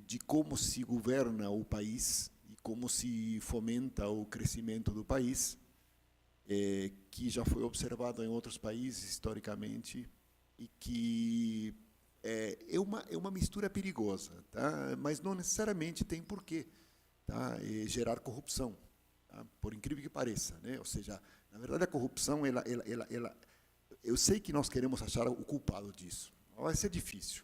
de como se governa o país e como se fomenta o crescimento do país, que já foi observado em outros países historicamente e que é uma mistura perigosa, tá? Mas não necessariamente tem porquê, tá? Gerar corrupção, tá? Por incrível que pareça, né? Ou seja, na verdade a corrupção, eu sei que nós queremos achar o culpado disso, vai ser difícil.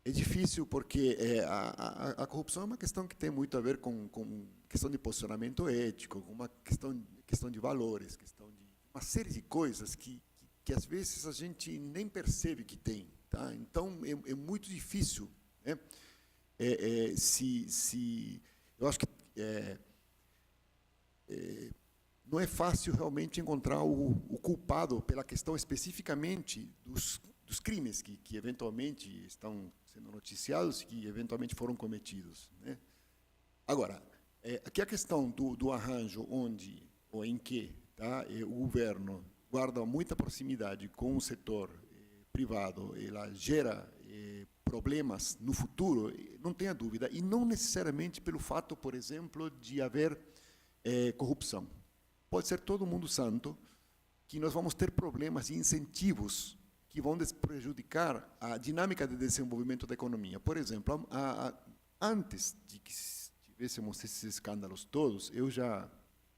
É difícil porque a corrupção é uma questão que tem muito a ver com questão de posicionamento ético, com uma questão de valores, questão de uma série de coisas que às vezes a gente nem percebe que tem. Tá? Então, é muito difícil. Né? Eu acho que não é fácil realmente encontrar o culpado pela questão especificamente dos crimes que eventualmente estão sendo noticiados e que eventualmente foram cometidos. Né? Agora, aqui a questão do arranjo onde ou em que, tá, o governo guarda muita proximidade com o setor privado, ela gera problemas no futuro, não tenha dúvida, e não necessariamente pelo fato, por exemplo, de haver corrupção. Pode ser todo mundo santo, que nós vamos ter problemas e incentivos que vão prejudicar a dinâmica de desenvolvimento da economia. Por exemplo, antes de que tivéssemos esses escândalos todos, eu já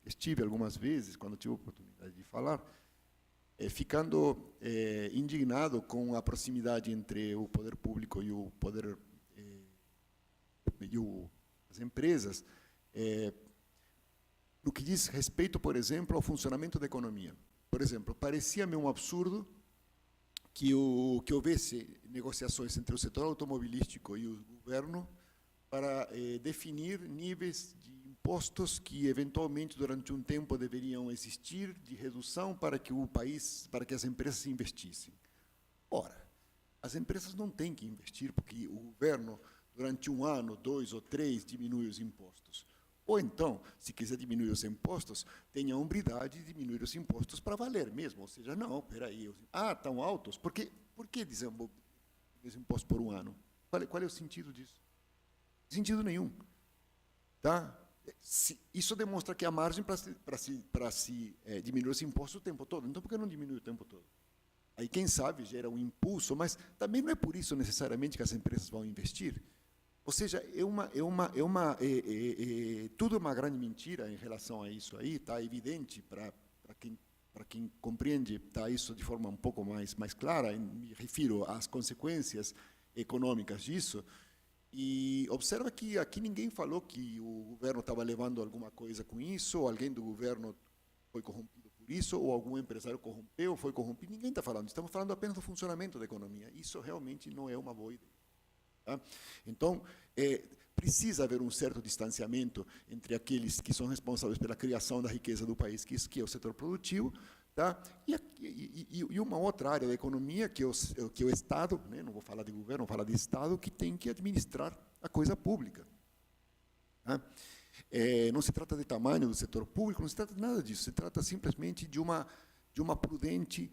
estive algumas vezes, quando tive a oportunidade de falar, ficando indignado com a proximidade entre o poder público e o poder as empresas, no que diz respeito, por exemplo, ao funcionamento da economia. Por exemplo, parecia-me um absurdo que houvesse negociações entre o setor automobilístico e o governo para definir níveis de impostos que eventualmente durante um tempo deveriam existir de redução para que as empresas investissem. Ora, as empresas não têm que investir porque o governo durante 1 ano, 2 ou 3 diminui os impostos. Ou então, se quiser diminuir os impostos, tenha a hombridade de diminuir os impostos para valer mesmo. Ou seja, não, peraí, tão altos, por que desenvolver os impostos por 1 ano? Qual é o sentido disso? Sentido nenhum. Tá? Isso demonstra que há margem para se diminuir os impostos o tempo todo. Então, por que não diminui o tempo todo? Aí, quem sabe, gera um impulso, mas também não é por isso necessariamente que as empresas vão investir. Ou seja, tudo é uma grande mentira em relação a isso aí, está evidente para quem compreende, está isso de forma um pouco mais clara, me refiro às consequências econômicas disso, e observa que aqui ninguém falou que o governo estava levando alguma coisa com isso, ou alguém do governo foi corrompido por isso, ou algum empresário corrompeu, foi corrompido, ninguém está falando, estamos falando apenas do funcionamento da economia, isso realmente não é uma boa ideia. Tá? Então, precisa haver um certo distanciamento entre aqueles que são responsáveis pela criação da riqueza do país, que é o setor produtivo, tá? E uma outra área da economia, que é o Estado, né? Não vou falar de governo, vou falar de Estado, que tem que administrar a coisa pública. Tá? Não se trata de tamanho do setor público, não se trata de nada disso, se trata simplesmente de um prudente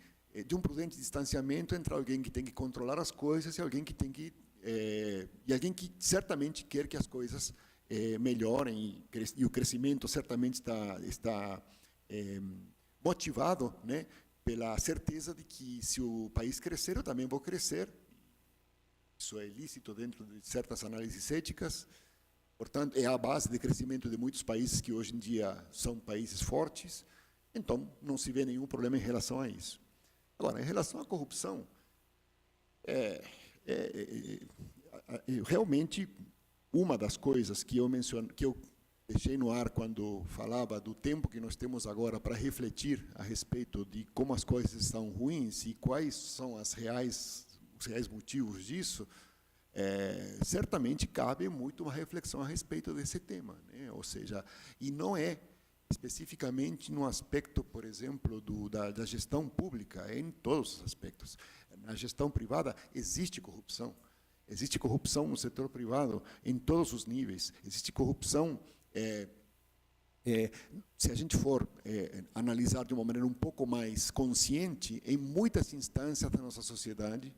distanciamento entre alguém que tem que controlar as coisas e alguém que tem que e alguém que certamente quer que as coisas melhorem e o crescimento certamente está motivado, né, pela certeza de que se o país crescer, eu também vou crescer. Isso é lícito dentro de certas análises éticas. Portanto, é a base de crescimento de muitos países que hoje em dia são países fortes. Então, não se vê nenhum problema em relação a isso. Agora, em relação à corrupção, realmente, uma das coisas que eu deixei no ar quando falava do tempo que nós temos agora para refletir a respeito de como as coisas estão ruins e quais são os reais motivos disso, certamente cabe muito uma reflexão a respeito desse tema, né? Ou seja, e não é especificamente no aspecto, por exemplo, da gestão pública, é em todos os aspectos. Na gestão privada existe corrupção no setor privado em todos os níveis, existe corrupção, se a gente for analisar de uma maneira um pouco mais consciente, em muitas instâncias da nossa sociedade,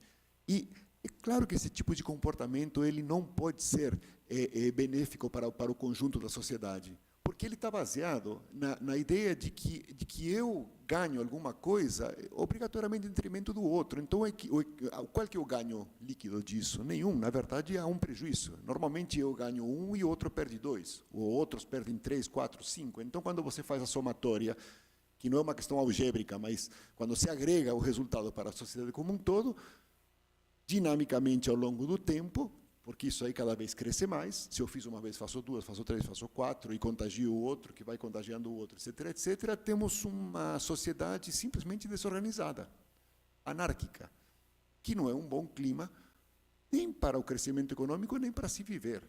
e é claro que esse tipo de comportamento ele não pode ser benéfico para o conjunto da sociedade, porque ele está baseado na ideia de que eu ganho alguma coisa obrigatoriamente em detrimento do outro. Então, qual que é o ganho líquido disso? Nenhum. Na verdade, há um prejuízo. Normalmente, eu ganho 1 e o outro perde 2. Ou outros perdem 3, 4, 5. Então, quando você faz a somatória, que não é uma questão algébrica, mas quando se agrega o resultado para a sociedade como um todo, dinamicamente, ao longo do tempo, porque isso aí cada vez cresce mais, se eu fiz uma vez, faço 2, faço 3, faço 4, e contagio o outro, que vai contagiando o outro, etc., etc., temos uma sociedade simplesmente desorganizada, anárquica, que não é um bom clima nem para o crescimento econômico, nem para se viver.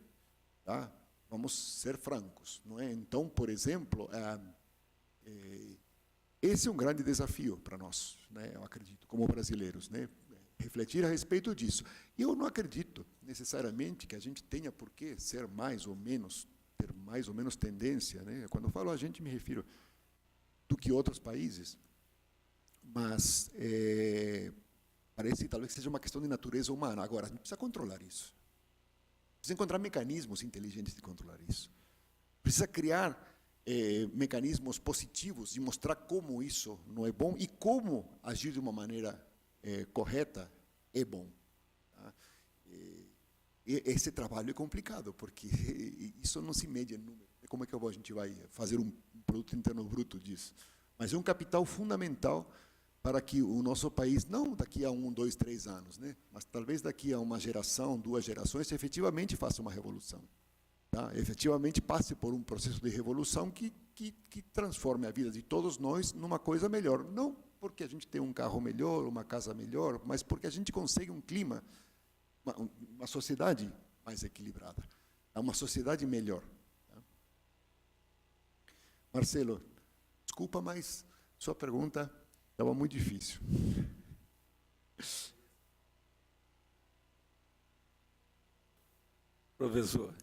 Tá? Vamos ser francos. Não é? Então, por exemplo, esse é um grande desafio para nós, né? Eu acredito, como brasileiros, né? Refletir a respeito disso. E eu não acredito necessariamente que a gente tenha por que ser mais ou menos, ter mais ou menos tendência, né? Quando eu falo a gente, me refiro do que outros países, mas Parece talvez que seja uma questão de natureza humana. Agora, a gente precisa controlar isso. Precisa encontrar mecanismos inteligentes de controlar isso. Precisa criar mecanismos positivos e mostrar como isso não é bom e como agir de uma maneira correta é bom. Tá? Esse trabalho é complicado, porque isso não se mede em número. Como é que a gente vai fazer um produto interno bruto disso? Mas é um capital fundamental para que o nosso país, não daqui a 1, 2, 3 anos, né, mas talvez daqui a uma geração, 2 gerações, efetivamente faça uma revolução. Tá? Efetivamente passe por um processo de revolução que transforme a vida de todos nós numa coisa melhor. Não porque a gente tem um carro melhor, uma casa melhor, mas porque a gente consegue um clima, uma sociedade mais equilibrada, uma sociedade melhor. Tá? Marcelo, desculpa, mas sua pergunta estava muito difícil. Professor,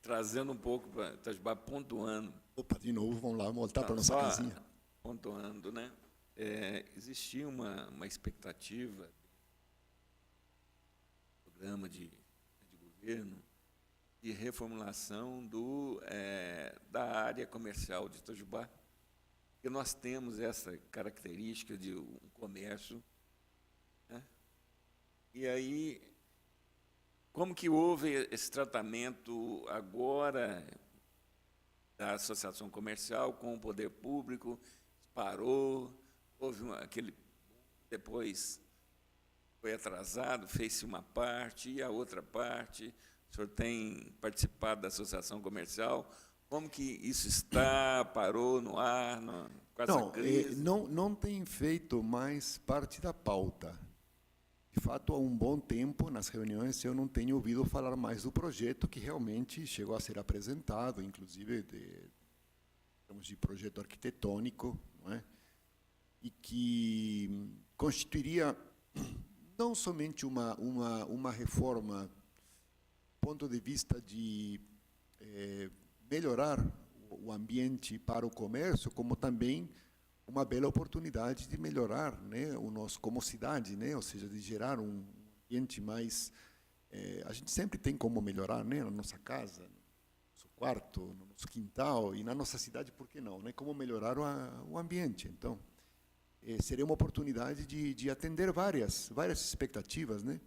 trazendo um pouco para Itajubá, pontuando. Opa, de novo, vamos lá, voltar para a nossa casinha. Pontuando, né? Existia uma expectativa, programa de governo, de reformulação da área comercial de Itajubá, porque nós temos essa característica de um comércio, né? E aí, como que houve esse tratamento agora da associação comercial com o poder público? Parou, houve depois foi atrasado, fez-se uma parte e a outra parte. O senhor tem participado da associação comercial? Como que isso está? Parou no ar? Com essa crise? Não tem feito mais parte da pauta. De fato, há um bom tempo, nas reuniões, eu não tenho ouvido falar mais do projeto que realmente chegou a ser apresentado, inclusive de projeto arquitetônico, não é? E que constituiria não somente uma reforma do ponto de vista de melhorar o ambiente para o comércio, como também uma bela oportunidade de melhorar, né, o nosso como cidade, né, ou seja, de gerar um ambiente mais... a gente sempre tem como melhorar, né, na nossa casa, no nosso quarto, no nosso quintal, e na nossa cidade, por que não? Né, como melhorar o ambiente. Então, seria uma oportunidade de atender várias expectativas, né?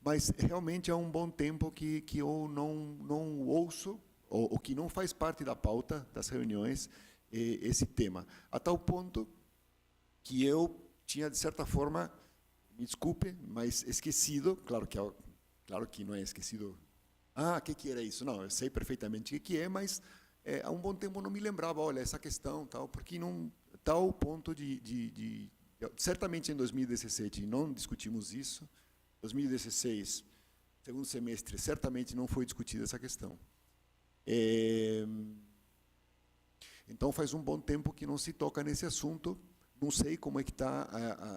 Mas realmente há um bom tempo que eu não ouço, ou que não faz parte da pauta das reuniões, esse tema. A tal ponto que eu tinha, de certa forma, me desculpe, mas esquecido, claro que não é esquecido, o que era isso? Não, eu sei perfeitamente o que é, mas há um bom tempo eu não me lembrava, olha, essa questão, tal, porque não... Tal ponto certamente em 2017 não discutimos isso, 2016, segundo semestre, certamente não foi discutida essa questão. Então, faz um bom tempo que não se toca nesse assunto, não sei como é que está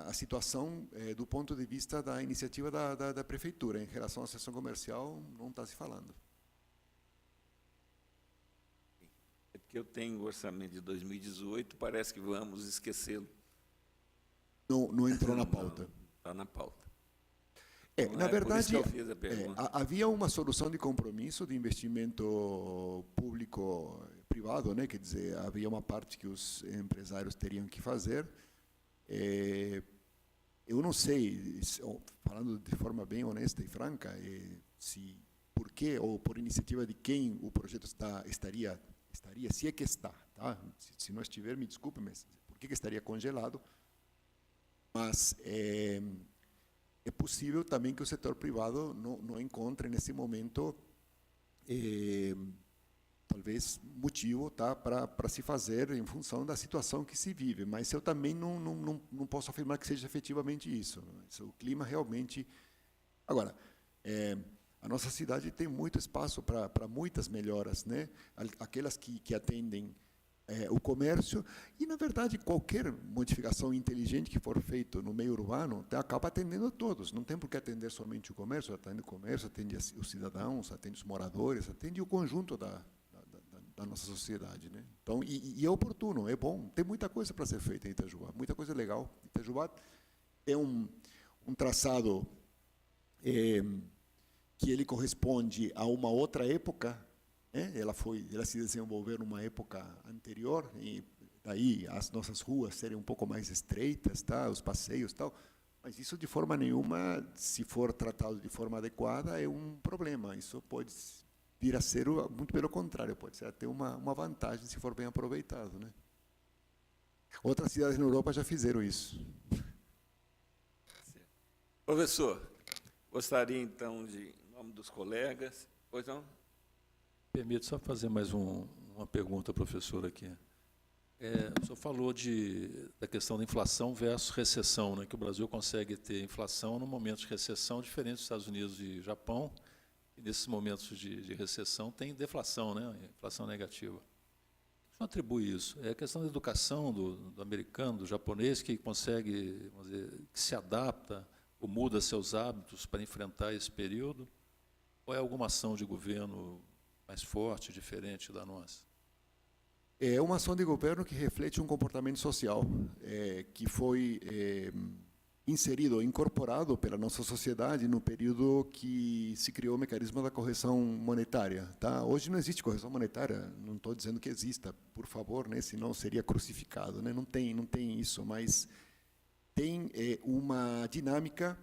a situação do ponto de vista da iniciativa da Prefeitura, em relação à associação comercial, não está se falando. É porque eu tenho o orçamento de 2018, parece que vamos esquecê-lo. Não entrou na pauta. Está na pauta. Na verdade, por isso que eu fiz a pergunta. havia uma solução de compromisso de investimento público-privado, né? Quer dizer, havia uma parte que os empresários teriam que fazer. Eu não sei, falando de forma bem honesta e franca, por que ou por iniciativa de quem o projeto estaria, se é que está, tá? Se não estiver, me desculpe, mas por que estaria congelado? Mas é possível também que o setor privado não encontre nesse momento talvez motivo, tá, para se fazer em função da situação que se vive, mas eu também não posso afirmar que seja efetivamente isso. O clima realmente... Agora, a nossa cidade tem muito espaço para muitas melhoras, né? Aquelas que atendem o comércio, e, na verdade, qualquer modificação inteligente que for feita no meio urbano acaba atendendo a todos. Não tem por que atender somente o comércio, atende os cidadãos, atende os moradores, atende o conjunto da nossa sociedade, né? Então, e é oportuno, é bom, tem muita coisa para ser feita em Itajubá, muita coisa legal. Itajubá tem um traçado que ele corresponde a uma outra época, né? Ela se desenvolveu numa época anterior, e daí as nossas ruas serem um pouco mais estreitas, tá? Os passeios, tal. Mas isso de forma nenhuma, se for tratado de forma adequada, é um problema. Isso pode vir a ser, muito pelo contrário, pode ser até uma vantagem se for bem aproveitado, né? Outras cidades na Europa já fizeram isso. Professor, gostaria então de, em nome dos colegas, pois não? Permite só fazer mais uma pergunta, professor, aqui. O senhor falou da questão da inflação versus recessão, né, que o Brasil consegue ter inflação no momento de recessão, diferente dos Estados Unidos e Japão, e nesses momentos de recessão tem deflação, né, inflação negativa. O senhor atribui isso? É a questão da educação do americano, do japonês, que consegue, vamos dizer, que se adapta ou muda seus hábitos para enfrentar esse período? Ou é alguma ação de governo mais forte, diferente da nossa? É uma ação de governo que reflete um comportamento social que foi inserido, incorporado pela nossa sociedade no período que se criou o mecanismo da correção monetária. Tá? Hoje não existe correção monetária, não estou dizendo que exista, por favor, né? Senão seria crucificado. Né? Não tem isso, mas tem uma dinâmica,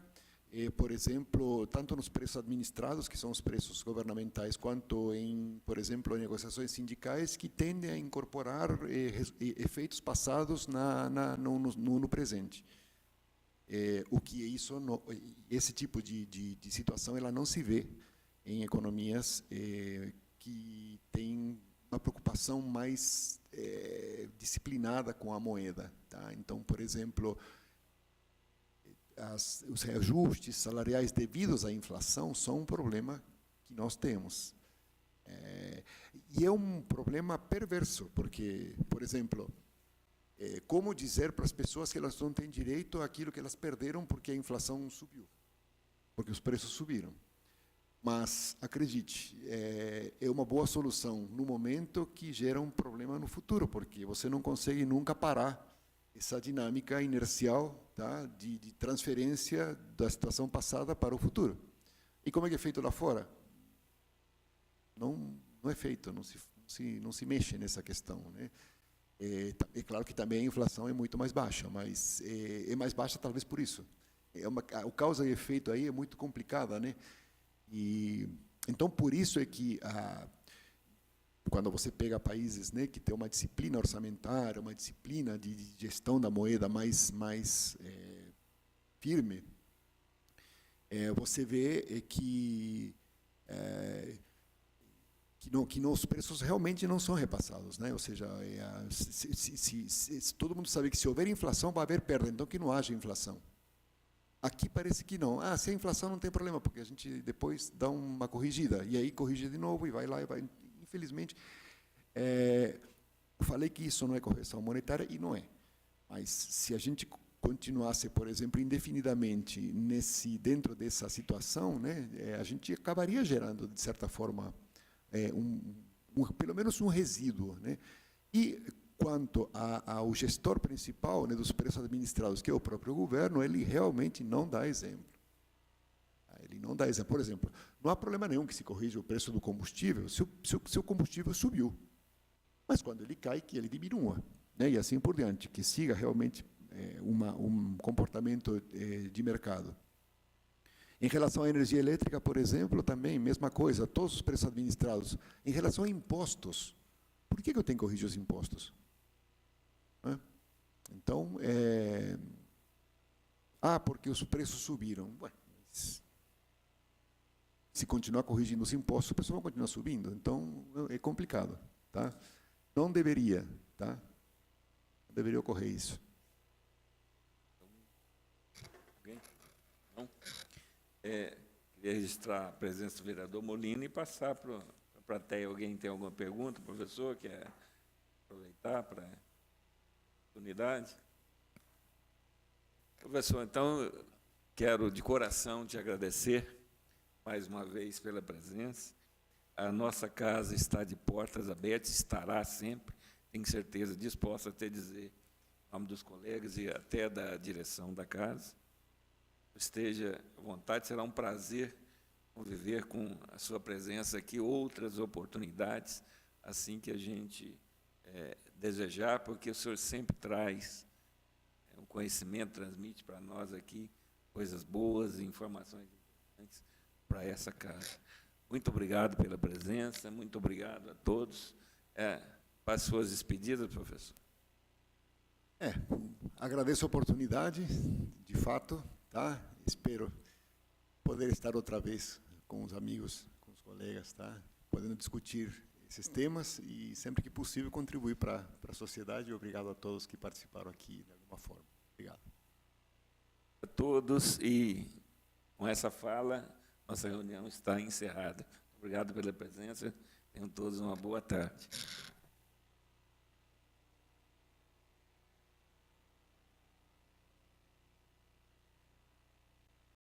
por exemplo, tanto nos preços administrados, que são os preços governamentais, quanto em, por exemplo, negociações sindicais, que tendem a incorporar efeitos passados no presente. O que esse tipo de situação ela não se vê em economias que têm uma preocupação mais disciplinada com a moeda. Tá? Então, por exemplo, os reajustes salariais devidos à inflação são um problema que nós temos. E é um problema perverso, porque, por exemplo, como dizer para as pessoas que elas não têm direito àquilo que elas perderam porque a inflação subiu, porque os preços subiram. Mas, acredite, é uma boa solução no momento que gera um problema no futuro, porque você não consegue nunca parar essa dinâmica inercial, tá, de transferência da situação passada para o futuro. E como é que é feito lá fora? Não é feito, não se mexe nessa questão, né? É claro que também a inflação é muito mais baixa, mas é mais baixa talvez por isso. O causa e efeito aí é muito complicada, né? E então por isso é que quando você pega países, né, que tem uma disciplina orçamentária, uma disciplina de gestão da moeda mais firme, você vê que os preços realmente não são repassados, né? Ou seja, se todo mundo sabe que se houver inflação vai haver perda, então que não haja inflação. Aqui parece que não. Se a inflação não tem problema, porque a gente depois dá uma corrigida, e aí corrige de novo, e vai lá, e vai. Infelizmente, eu falei que isso não é correção monetária, e não é. Mas se a gente continuasse, por exemplo, indefinidamente dentro dessa situação, né, a gente acabaria gerando, de certa forma, pelo menos um resíduo, né? E quanto ao gestor principal, né, dos preços administrados, que é o próprio governo, ele realmente não dá exemplo. Ele não dá exemplo. Por exemplo, não há problema nenhum que se corrija o preço do combustível se o combustível subiu. Mas quando ele cai, que ele diminua, né? E assim por diante, que siga realmente um comportamento de mercado. Em relação à energia elétrica, por exemplo, também, mesma coisa, todos os preços administrados. Em relação a impostos, por que eu tenho que corrigir os impostos? Então, porque os preços subiram. Ué, se continuar corrigindo os impostos, os preços vão continuar subindo. Então, é complicado. Tá? Não deveria. Tá? Não deveria ocorrer isso. Alguém? Não? Queria registrar a presença do vereador Molina e passar para a plateia. Alguém tem alguma pergunta, professor? Quer aproveitar para a oportunidade? Professor, então, quero de coração te agradecer mais uma vez pela presença. A nossa casa está de portas abertas, estará sempre, tenho certeza, disposta a te dizer, em nome dos colegas e até da direção da casa. esteja à vontade, será um prazer conviver com a sua presença aqui, outras oportunidades, assim que a gente desejar, porque o senhor sempre traz um conhecimento, transmite para nós aqui coisas boas e informações importantes para essa casa. Muito obrigado pela presença, muito obrigado a todos. Para as suas despedidas, professor. Agradeço a oportunidade, de fato, tá? Espero poder estar outra vez com os amigos, com os colegas, tá? Podendo discutir esses temas e, sempre que possível, contribuir para a sociedade. Obrigado a todos que participaram aqui de alguma forma. Obrigado. A todos, e com essa fala, nossa reunião está encerrada. Obrigado pela presença. Tenham todos uma boa tarde.